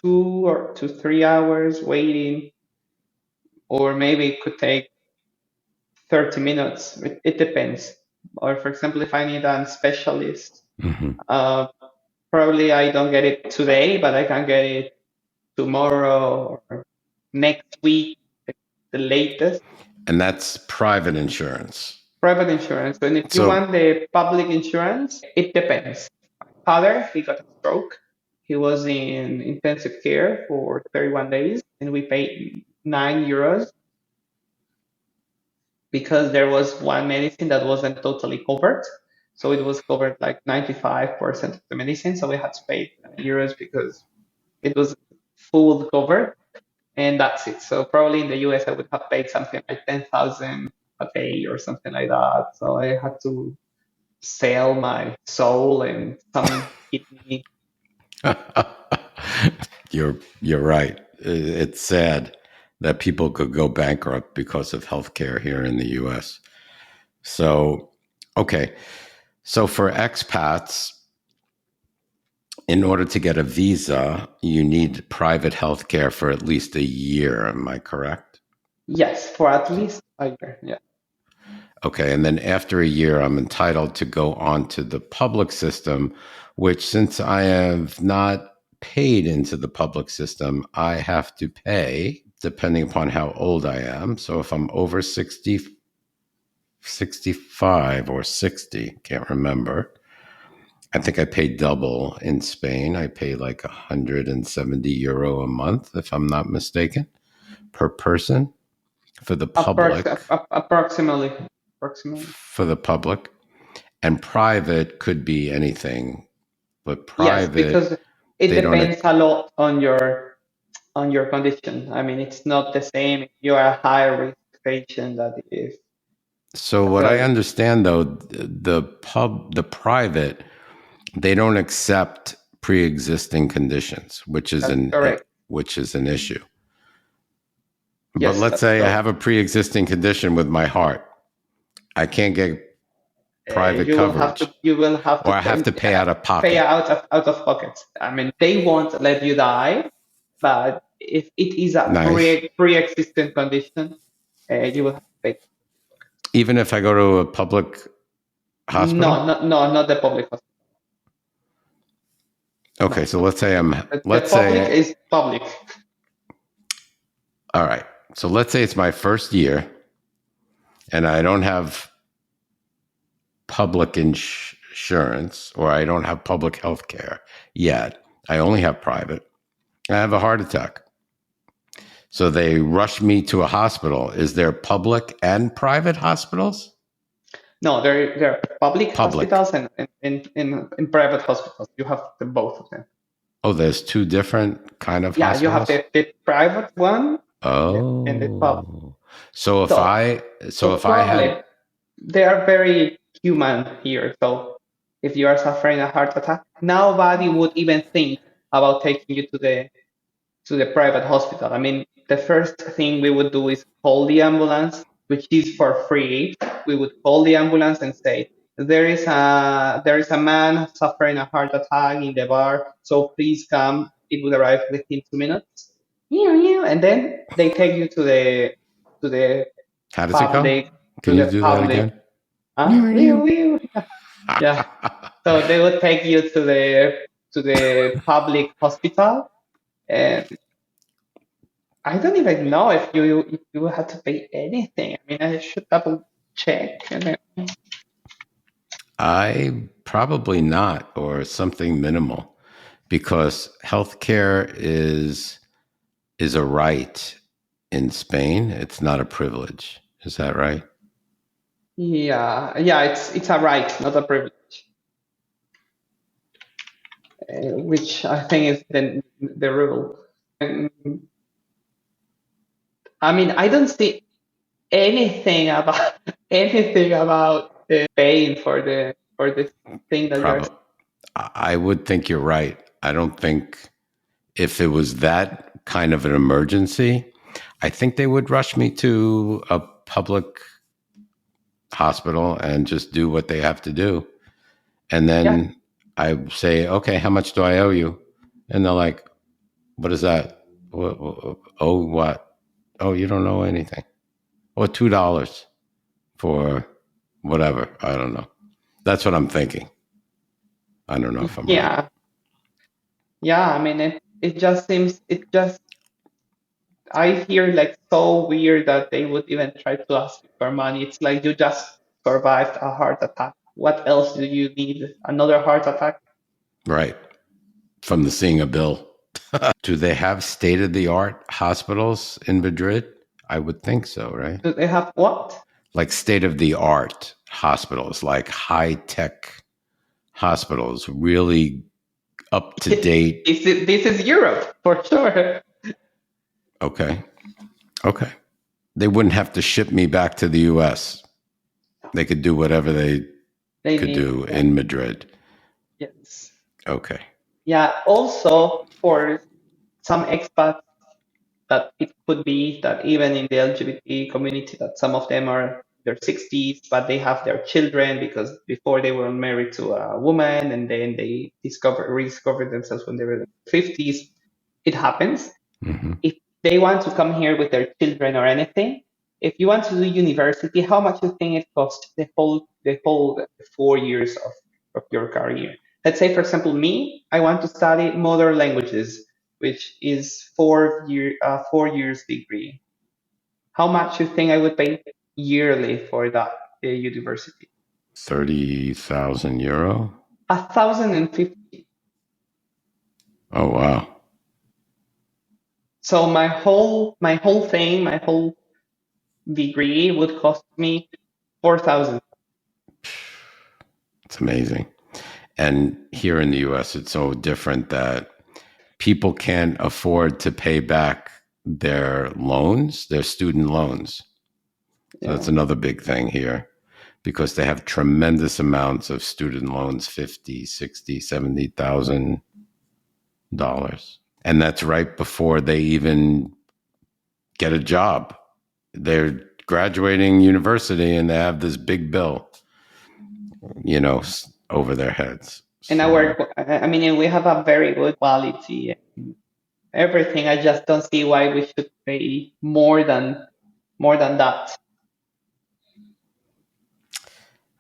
Speaker 3: 2 or 3 hours waiting, or maybe it could take 30 minutes. It depends. Or for example, if I need a specialist,
Speaker 2: Hmm.
Speaker 3: uh, probably I don't get it today, but I can get it tomorrow or next week, the latest.
Speaker 2: And that's private insurance.
Speaker 3: Private insurance. And if you
Speaker 2: So,
Speaker 3: want the public insurance, it depends. My father, he got a stroke. He was in intensive care for 31 days, and we paid 9 euros because there was one medicine that wasn't totally covered. So it was covered like 95% of the medicine. So we had to pay 9 euros because it was full covered. And that's it. So probably in the US, I would have paid something like 10,000 a day or something like that. So I had to. sell my soul and some kidney.
Speaker 2: You're right. It's sad that people could go bankrupt because of healthcare here in the U.S. So, okay. So for expats, in order to get a visa, you need private healthcare for at least a year. Am I correct?
Speaker 3: Yes, for at least a year. Yeah.
Speaker 2: Okay. And then after a year, I'm entitled to go on to the public system, which since I have not paid into the public system, I have to pay depending upon how old I am. So if I'm over 60, 65 or 60, can't remember. I think I pay double in Spain. I pay like 170 euro a month, if I'm not mistaken, per person for the public.
Speaker 3: Approximately. Approximately.
Speaker 2: For the public. And private could be anything, but
Speaker 3: Yes,
Speaker 2: private,
Speaker 3: because it
Speaker 2: they don't.
Speaker 3: depends a lot on your condition. I mean, it's not the same if you are a high risk patient that it is
Speaker 2: So
Speaker 3: a
Speaker 2: what I
Speaker 3: private.
Speaker 2: understand though, the private, they don't accept pre-existing conditions,
Speaker 3: That's correct.
Speaker 2: which is an issue. But
Speaker 3: Yes,
Speaker 2: let's
Speaker 3: that's
Speaker 2: say I
Speaker 3: correct.
Speaker 2: have a pre-existing condition with my heart. I can't get private coverage,
Speaker 3: You will have
Speaker 2: or
Speaker 3: to
Speaker 2: I have to pay out of
Speaker 3: pay
Speaker 2: pocket.
Speaker 3: out of pocket. I mean, they won't let you die, but if it is a
Speaker 2: Nice.
Speaker 3: pre-existing condition, you will have to pay.
Speaker 2: Even if I go to a public hospital?
Speaker 3: Not the public hospital.
Speaker 2: Okay,
Speaker 3: No,
Speaker 2: so let's say
Speaker 3: the
Speaker 2: let's
Speaker 3: public
Speaker 2: say,
Speaker 3: is public.
Speaker 2: all right. So let's say it's my first year and I don't have public insurance, or I don't have public health care yet. I only have private. I have a heart attack. So they rush me to a hospital. Is there public and private hospitals?
Speaker 3: No, there are public
Speaker 2: Public.
Speaker 3: hospitals and in private hospitals. You have the both of them.
Speaker 2: Oh, there's two different kind of
Speaker 3: Yeah, you have
Speaker 2: hospitals?
Speaker 3: the private one and the public.
Speaker 2: Oh. So
Speaker 3: So
Speaker 2: if I had,
Speaker 3: probably they are very human here. So if you are suffering a heart attack, nobody would even think about taking you to the private hospital. I mean, the first thing we would do is call the ambulance, which is for free. We would call the ambulance and say, there is a man suffering a heart attack in the bar, so please come. It would arrive within 2 minutes. And then they take you to the
Speaker 2: how does it go?
Speaker 3: public to
Speaker 2: Can you
Speaker 3: the
Speaker 2: do that
Speaker 3: public.
Speaker 2: again? Meow, meow.
Speaker 3: Yeah. So they would take you to the public hospital, and I don't even know if you had to pay anything. I mean, I should double check. And then,
Speaker 2: I probably not, or something minimal, because healthcare is a right in Spain. It's not a privilege. Is that right?
Speaker 3: yeah, it's a right, not a privilege, which I think is the rule. And I mean, I don't see anything about anything about paying for the thing that you're.
Speaker 2: Probably. I would think you're right. I don't think if it was that kind of an emergency, I think they would rush me to a public hospital and just do what they have to do. And
Speaker 3: Yeah,
Speaker 2: then I say, okay, how much do I owe you? And they're like, what is that? Oh, what? Oh, you don't owe anything. Or $2 for whatever. I don't know. That's what I'm thinking. I don't know if I'm right.
Speaker 3: yeah, yeah. I mean, it just seems it just I hear like so weird that they would even try to ask you for money. It's like you just survived a heart attack. What else do you need? Another heart attack?
Speaker 2: Right. From the seeing a bill. Do they have state of the art hospitals in Madrid? I would think so, right?
Speaker 3: Do they have what?
Speaker 2: Like state of the art hospitals, like high tech hospitals, really up to date.
Speaker 3: This is Europe for sure.
Speaker 2: Okay. Okay. They wouldn't have to ship me back to the US. They could do whatever they
Speaker 3: They
Speaker 2: could
Speaker 3: need,
Speaker 2: do
Speaker 3: yeah,
Speaker 2: in Madrid.
Speaker 3: yes.
Speaker 2: Okay.
Speaker 3: Yeah, also for some expats that it could be that even in the LGBT community that some of them are in their 60s, but they have their children because before they were married to a woman and then they rediscovered themselves when they were in their 50s. It happens.
Speaker 2: Hmm.
Speaker 3: If they want to come here with their children or anything, if you want to do university, how much do you think it costs the whole 4 years of your career? Let's say, for example, me, I want to study modern languages, which is 4 years degree. How much do you think I would pay yearly for that university?
Speaker 2: €30,000.
Speaker 3: 1,050.
Speaker 2: Oh wow,
Speaker 3: So my whole degree would cost me 4,000.
Speaker 2: it's amazing. And here in the U.S., it's so different that people can't afford to pay back their loans, their student loans. So that's
Speaker 3: Yeah.
Speaker 2: another big thing here because they have tremendous amounts of student loans, 50, 60, $70,000. And that's right before they even get a job. They're graduating university and they have this big bill, over their heads.
Speaker 3: And
Speaker 2: So,
Speaker 3: I mean, we have a very good quality and everything. I just don't see why we should pay more than that.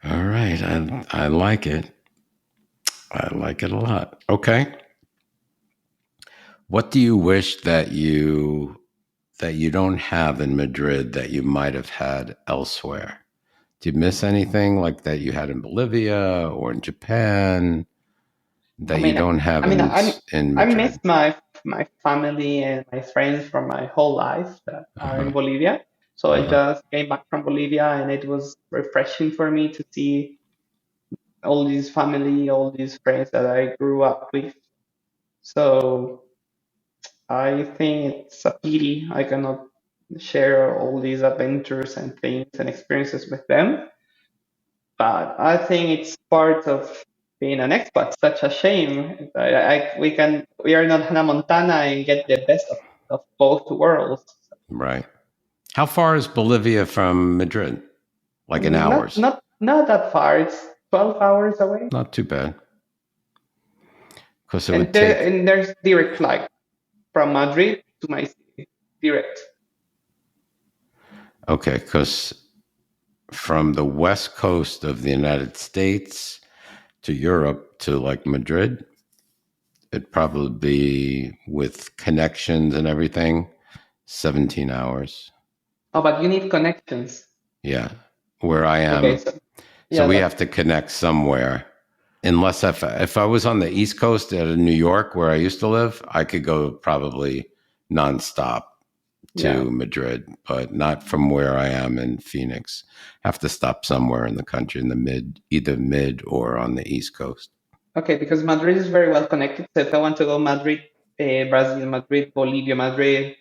Speaker 2: all right. I like it. I like it a lot. Okay. What do you wish that you don't have in Madrid that you might have had elsewhere? Do you miss anything like that you had in Bolivia or in Japan
Speaker 3: I
Speaker 2: that you
Speaker 3: mean,
Speaker 2: don't have
Speaker 3: I mean,
Speaker 2: in
Speaker 3: I miss
Speaker 2: Madrid?
Speaker 3: my family and my friends from my whole life that are in
Speaker 2: Uh-huh.
Speaker 3: Bolivia. So I
Speaker 2: Uh-huh.
Speaker 3: just came back from Bolivia, and it was refreshing for me to see all these family, all these friends that I grew up with. So I think it's a pity I cannot share all these adventures and things and experiences with them. But I think it's part of being an expat. Such a shame. We are not Hannah Montana and get the best of both worlds.
Speaker 2: Right. How far is Bolivia from Madrid? Like in
Speaker 3: Not
Speaker 2: hours?
Speaker 3: not not that far. It's 12 hours away,
Speaker 2: Not too bad. Because it
Speaker 3: and
Speaker 2: would take,
Speaker 3: there's direct flight from Madrid to my city. Direct.
Speaker 2: okay, because from the west coast of the United States to Europe to like Madrid, it'd probably be with connections and everything, 17 hours.
Speaker 3: Oh, but you need connections.
Speaker 2: Yeah. Where I
Speaker 3: Okay,
Speaker 2: am.
Speaker 3: so
Speaker 2: So
Speaker 3: yeah,
Speaker 2: we
Speaker 3: that's
Speaker 2: have to connect somewhere. Unless if I was on the East Coast at New York where I used to live, I could go probably nonstop
Speaker 3: yeah.
Speaker 2: to Madrid, but not from where I am in Phoenix. Have to stop somewhere in the country in the either mid or on the East Coast.
Speaker 3: Okay, because Madrid is very well connected. So if I want to go Madrid, Brazil, Madrid, Bolivia, Madrid,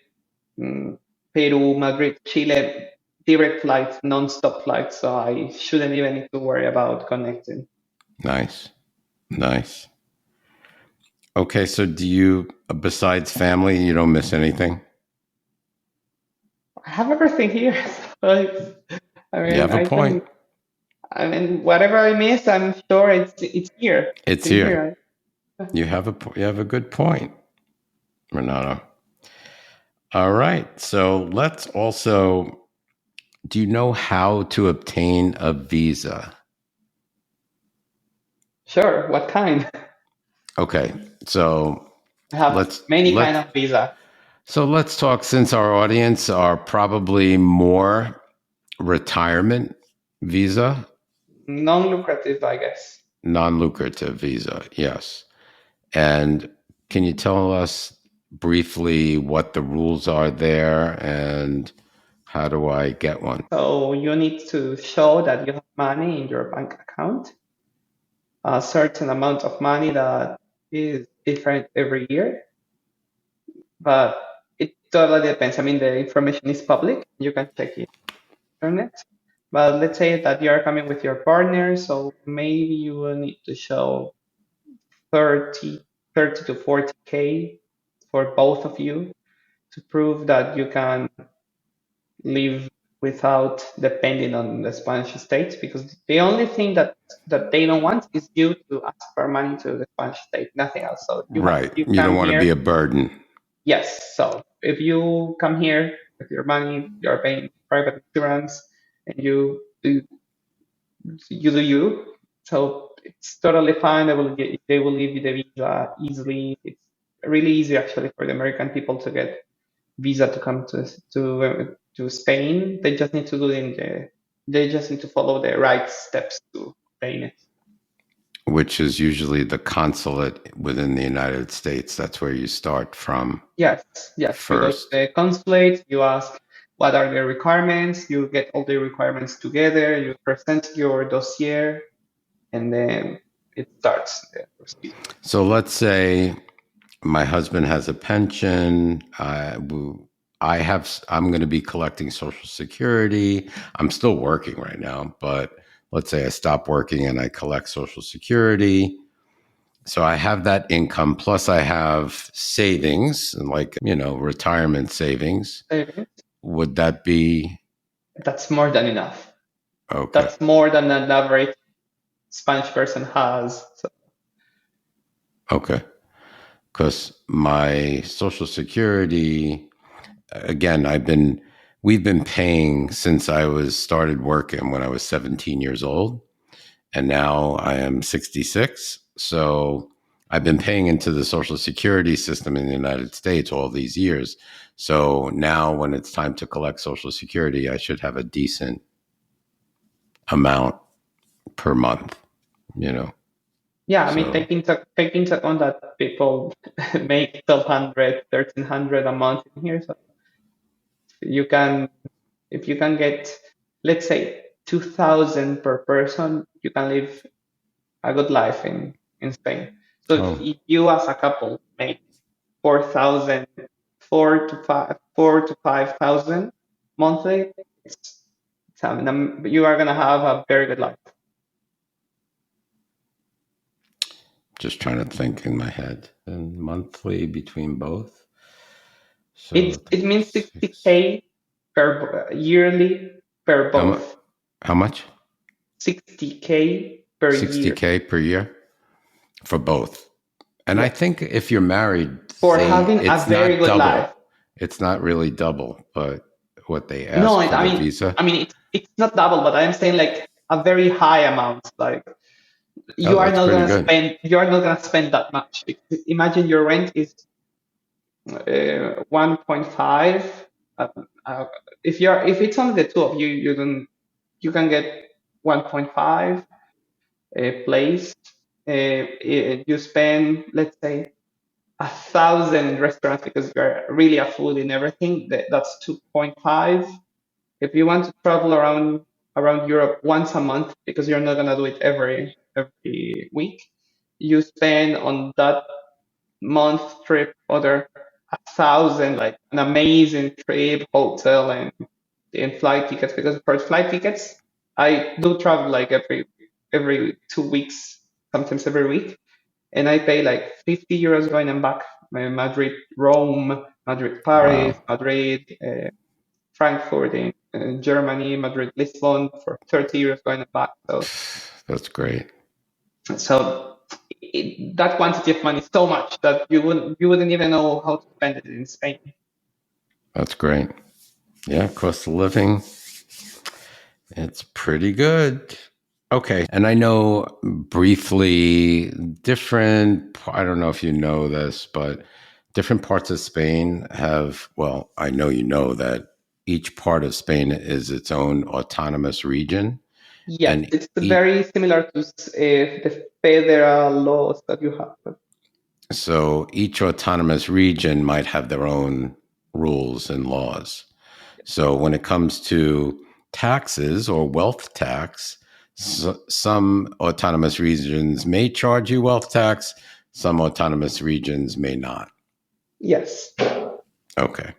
Speaker 3: mm, Peru, Madrid, Chile, direct flights, non-stop flights. So I shouldn't even need to worry about connecting.
Speaker 2: Nice. Nice. Okay, so do you, besides family, you don't miss anything?
Speaker 3: I have everything here. So I
Speaker 2: You
Speaker 3: mean,
Speaker 2: have a
Speaker 3: I
Speaker 2: point.
Speaker 3: can. I mean, whatever I miss, I'm sure it's here. It's
Speaker 2: It's
Speaker 3: in
Speaker 2: here.
Speaker 3: here.
Speaker 2: You have a good point, Renato. All right. So let's also, do you know how to obtain a visa?
Speaker 3: Sure. What kind?
Speaker 2: Okay. So
Speaker 3: I have
Speaker 2: let's
Speaker 3: many kind
Speaker 2: let's
Speaker 3: of visa.
Speaker 2: let's talk, since our audience are probably more retirement visa,
Speaker 3: Non-lucrative, I guess.
Speaker 2: non-lucrative visa. Yes. And can you tell us briefly what the rules are there and how do I get one?
Speaker 3: So you need to show that you have money in your bank account, a certain amount of money that is different every year, but it totally depends. I mean, the information is public. You can check it on the internet. But let's say that you are coming with your partner, so maybe you will need to show 30, 30 to 40K for both of you to prove that you can live without depending on the Spanish state, because the only thing that they don't want is you to ask for money to the Spanish state, nothing else. So
Speaker 2: Right.
Speaker 3: you
Speaker 2: You don't
Speaker 3: come
Speaker 2: want to
Speaker 3: here,
Speaker 2: be a burden.
Speaker 3: yes. So if you come here with your money, you're paying private insurance, and you do you. So it's totally fine. They will give you the visa easily. It's really easy actually for the American people to get visa to come to Spain. They just need to do they just need to follow the right steps to obtain it.
Speaker 2: Which is usually the consulate within the United States. That's where you start from
Speaker 3: Yes, yes. You go to
Speaker 2: first,
Speaker 3: the consulate, you ask what are the requirements, you get all the requirements together, you present your dossier, and then it starts the procedure.
Speaker 2: so let's say my husband has a pension. I'm going to be collecting Social Security. I'm still working right now, but let's say I stop working and I collect Social Security. So I have that income, plus I have savings, like, retirement savings.
Speaker 3: Savings.
Speaker 2: Would that be
Speaker 3: That's more than enough.
Speaker 2: okay?
Speaker 3: That's more than an average Spanish person has. So
Speaker 2: Okay. Because my Social Security, again, we've been paying since I was started working when I was 17 years old, and now I am 66. So I've been paying into the Social Security system in the United States all these years. So now when it's time to collect Social Security, I should have a decent amount per month, you know.
Speaker 3: yeah, I mean,
Speaker 2: So,
Speaker 3: take into account that people make 1,200, 1,300 a month in here. So you can, if you can get, let's say, 2,000 per person, you can live a good life in Spain. So
Speaker 2: oh,
Speaker 3: if you as a couple make 4,000, 4 to 5,000 monthly, you are gonna have a very good life.
Speaker 2: just trying to think in my head. And monthly between both. So
Speaker 3: It means
Speaker 2: six.
Speaker 3: 60K per yearly per
Speaker 2: How much?
Speaker 3: both.
Speaker 2: How much?
Speaker 3: 60K per year
Speaker 2: 60K per year for both. And I
Speaker 3: yeah,
Speaker 2: think if you're married,
Speaker 3: for
Speaker 2: they
Speaker 3: having a
Speaker 2: it's
Speaker 3: very
Speaker 2: not
Speaker 3: good life.
Speaker 2: double. It's not really double, but what they
Speaker 3: No,
Speaker 2: ask for the visa.
Speaker 3: I mean it's not double, but I'm saying like a very high amount. Like
Speaker 2: Oh, that's pretty good.
Speaker 3: you are not gonna spend that much. Imagine your rent is 1.5. Uh, uh, if it's only the two of you, you can get 1.5 place. You spend, let's say, 1,000 restaurants because you're really a food in everything. That's 2.5. If you want to travel around Europe once a month because you're not gonna do it every week, you spend on that month trip other 1,000, like an amazing trip, hotel and flight tickets. Because for flight tickets, I do travel like every 2 weeks, sometimes every week, and I pay like 50 euros going and back. Madrid, Rome, Madrid, Paris,
Speaker 2: Wow.
Speaker 3: Madrid, Frankfurt in Germany, Madrid, Lisbon for 30 euros going and back.
Speaker 2: That's great.
Speaker 3: So that quantity of money is so much that you wouldn't even know how to spend it in Spain.
Speaker 2: That's great. Yeah, cost of living, it's pretty good. Okay. And I know briefly I don't know if you know this, but different parts of Spain have, well, I know you know that each part of Spain is its own autonomous region.
Speaker 3: Yes,
Speaker 2: And
Speaker 3: it's very similar to the federal laws that you have.
Speaker 2: so each autonomous region might have their own rules and laws. So when it comes to taxes or wealth tax, some autonomous regions may charge you wealth tax, some autonomous regions may not.
Speaker 3: Yes.
Speaker 2: Okay.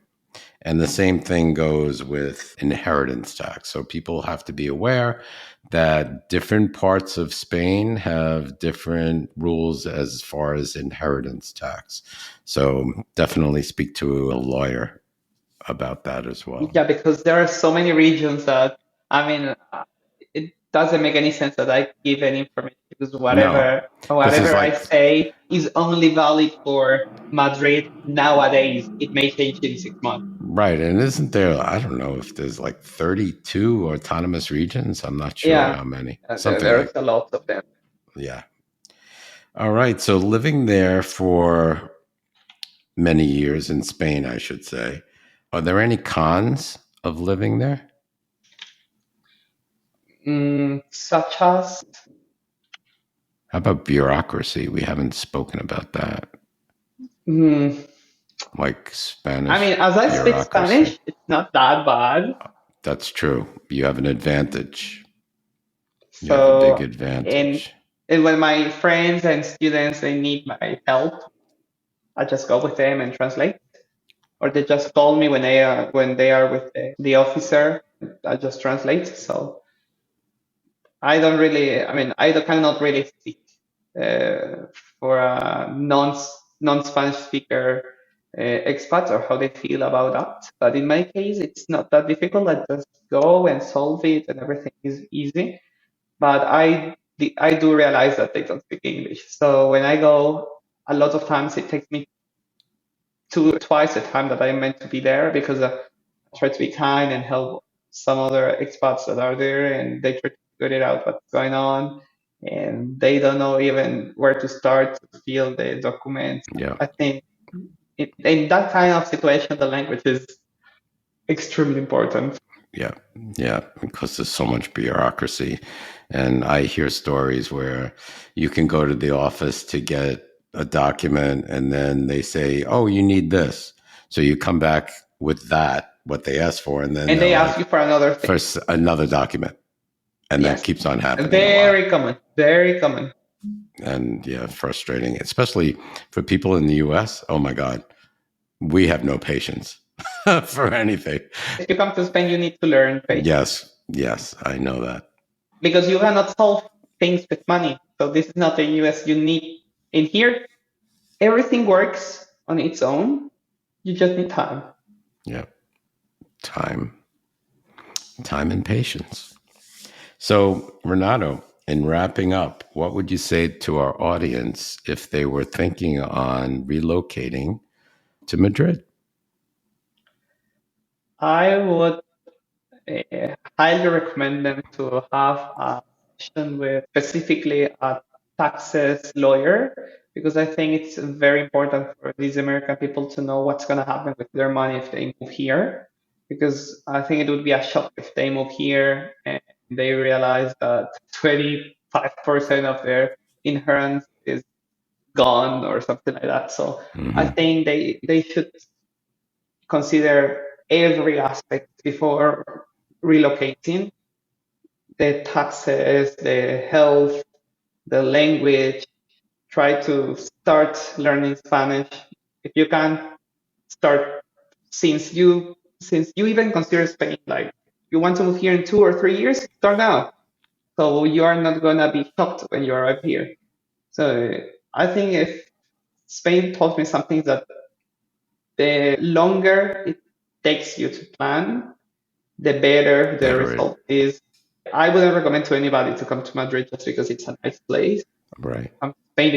Speaker 2: And the same thing goes with inheritance tax. So people have to be aware that different parts of Spain have different rules as far as inheritance tax. So definitely speak to a lawyer about that as well.
Speaker 3: Yeah, because there are so many regions that, I mean, it doesn't make any sense that I give any information because
Speaker 2: No, this is
Speaker 3: whatever I
Speaker 2: like,
Speaker 3: say is only valid for Madrid nowadays. It may change in 6 months.
Speaker 2: right. And isn't there, I don't know if there's like 32 autonomous regions. I'm not sure
Speaker 3: Yeah,
Speaker 2: how many. Something
Speaker 3: there's
Speaker 2: like,
Speaker 3: a lot of them.
Speaker 2: yeah. All right. So living there for many years in Spain, I should say, are there any cons of living there?
Speaker 3: Such as,
Speaker 2: How about bureaucracy? We haven't spoken about that.
Speaker 3: mm,
Speaker 2: Like
Speaker 3: I
Speaker 2: Spanish
Speaker 3: mean, as I speak
Speaker 2: bureaucracy.
Speaker 3: Spanish, it's not that bad.
Speaker 2: That's true. You have an advantage. You have a big
Speaker 3: So, and,
Speaker 2: advantage.
Speaker 3: and when my friends and students they need my help, I just go with them and translate. Or they just call me when they are with the officer. I just translate. So I don't really. I mean, cannot really speak uh, for a non Spanish speaker expat or how they feel about that. But in my case, it's not that difficult. I just go and solve it, and everything is easy. But I do realize that they don't speak English. So when I go, a lot of times it takes me twice the time that I meant to be there because I try to be kind and help some other expats that are there and they try to figure it out what's going on and they don't know even where to start to fill the documents.
Speaker 2: Yeah.
Speaker 3: I think in that kind of situation, the language is extremely important.
Speaker 2: Yeah. Yeah. Because there's so much bureaucracy. And I hear stories where you can go to the office to get a document and then they say, oh, you need this. So you come back with that, what they asked for. And then
Speaker 3: And
Speaker 2: they're
Speaker 3: they ask
Speaker 2: like,
Speaker 3: you for another thing.
Speaker 2: first, another document. And that
Speaker 3: Yes,
Speaker 2: keeps on happening a lot.
Speaker 3: very common, very common.
Speaker 2: And yeah, frustrating, especially for people in the US. Oh my God, we have no patience for anything.
Speaker 3: If you come to Spain, you need to learn patience
Speaker 2: Yes, yes, I know that.
Speaker 3: because you cannot solve things with money. So this is not the US. You need in here everything works on its own. You just need time.
Speaker 2: Yeah, time, time and patience. So, Renato, in wrapping up, what would you say to our audience if they were thinking on relocating to Madrid?
Speaker 3: I would highly recommend them to have a session with specifically a taxes lawyer because I think it's very important for these American people to know what's going to happen with their money if they move here. Because I think it would be a shock if they move here and they realize that 25% of their inheritance is gone or something like that. So I
Speaker 2: Mm-hmm.
Speaker 3: think they should consider every aspect before relocating, the taxes, the health, the language. Try to start learning Spanish. If you can start since you even consider Spain like you want to move here in 2 or 3 years, start now. So you are not gonna be shocked when you arrive here. So I think if Spain taught me something that the longer it takes you to plan, the better the
Speaker 2: Better it,
Speaker 3: result is. I wouldn't recommend to anybody to come to Madrid just because it's a nice place.
Speaker 2: right?
Speaker 3: Come to Spain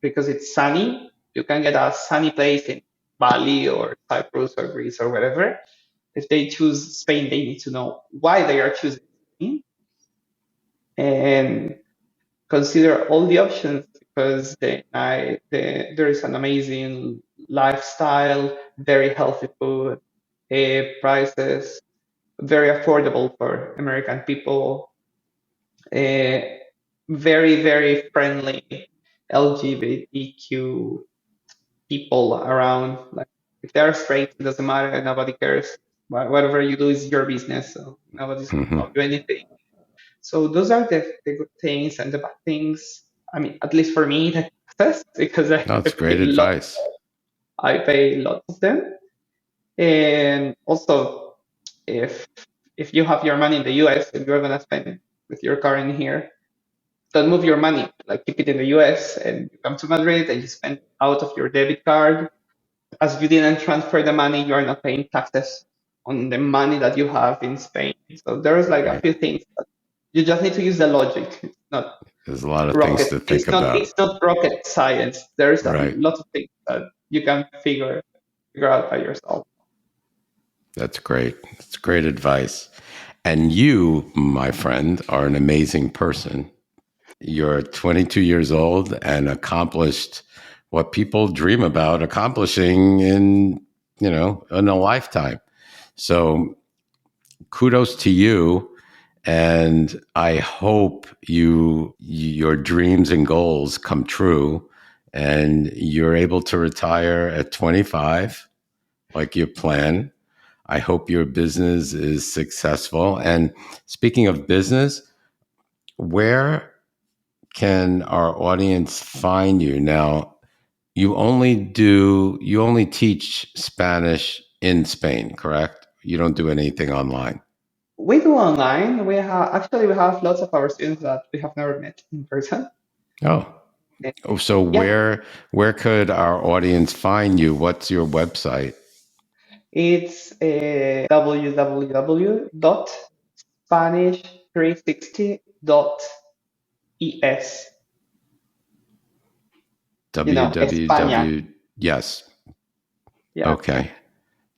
Speaker 3: because it's sunny. You can get a sunny place in Bali or Cyprus or Greece or wherever. If they choose Spain, they need to know why they are choosing Spain and consider all the options because there is an amazing lifestyle, very healthy food, prices, very affordable for American people, uh, very, very friendly LGBTQ people around. Like if they're straight, it doesn't matter, nobody cares. Whatever you do is your business, so nobody's gonna
Speaker 2: Mm-hmm.
Speaker 3: tell you anything. So those are the good things and the bad things. I mean, at least for me, the success because
Speaker 2: That's great advice.
Speaker 3: I pay lots of them. And also, if if you have your money in the US and you're gonna spend it with your car in here, don't move your money. Like keep it in the US and you come to Madrid and you spend out of your debit card. As you didn't transfer the money, you are not paying taxes on the money that you have in Spain. So there's like a
Speaker 2: Right.
Speaker 3: few things that you just need to use the logic. It's not
Speaker 2: There's a lot of things
Speaker 3: rocket.
Speaker 2: to think about.
Speaker 3: It's not rocket science. There's a
Speaker 2: Right.
Speaker 3: lot of things that you can figure out by yourself.
Speaker 2: That's great. That's great advice. And you, my friend, are an amazing person. You're 22 years old and accomplished what people dream about accomplishing in a lifetime. So kudos to you. And I hope your dreams and goals come true and you're able to retire at 25 like you plan. I hope your business is successful. And speaking of business, where can our audience find you? Now, you only teach Spanish in Spain, correct? You don't do anything online.
Speaker 3: We do online. We have lots of our students that we have never met in person.
Speaker 2: Oh.
Speaker 3: Eh,
Speaker 2: Oh, so
Speaker 3: Yeah,
Speaker 2: where could our audience find you? What's your website?
Speaker 3: it's www.spanish360.es. España.
Speaker 2: www. Yes.
Speaker 3: Yeah,
Speaker 2: Okay.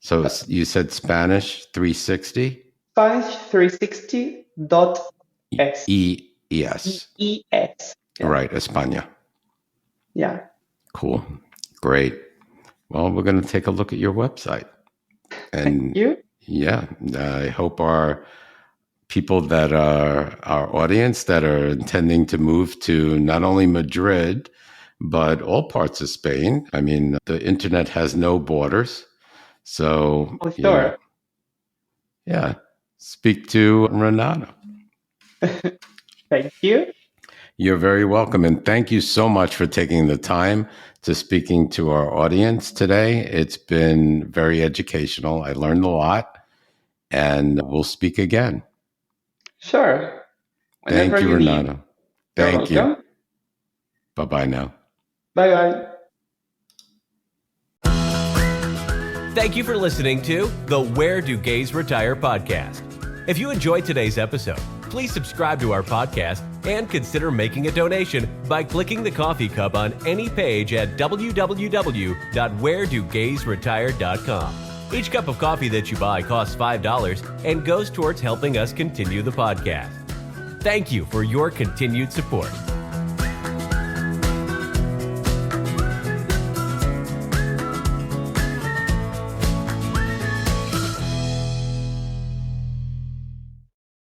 Speaker 2: So you said Spanish 360?
Speaker 3: Spanish360.es.
Speaker 2: ES.
Speaker 3: ES. Yeah,
Speaker 2: Right, España.
Speaker 3: yeah.
Speaker 2: Cool. Great. Well, we're going to take a look at your website.
Speaker 3: Thank
Speaker 2: And
Speaker 3: you.
Speaker 2: yeah, I hope our people that are our audience that are intending to move to not only Madrid, but all parts of Spain. I mean, the internet has no borders. So,
Speaker 3: Oh, sure.
Speaker 2: yeah, speak to Renato.
Speaker 3: Thank you.
Speaker 2: You're very welcome. And thank you so much for taking the time to speaking to our audience today. It's been very educational. I learned a lot and we'll speak again.
Speaker 3: Sure.
Speaker 2: Thank
Speaker 3: Whenever
Speaker 2: you,
Speaker 3: you need,
Speaker 2: Renato.
Speaker 3: you're
Speaker 2: Thank you.
Speaker 3: welcome.
Speaker 2: Bye-bye now.
Speaker 3: Bye bye.
Speaker 1: Thank you for listening to the Where Do Gays Retire podcast. If you enjoyed today's episode, please subscribe to our podcast and consider making a donation by clicking the coffee cup on any page at www.wheredogaysretire.com. Each cup of coffee that you buy costs $5 and goes towards helping us continue the podcast. Thank you for your continued support.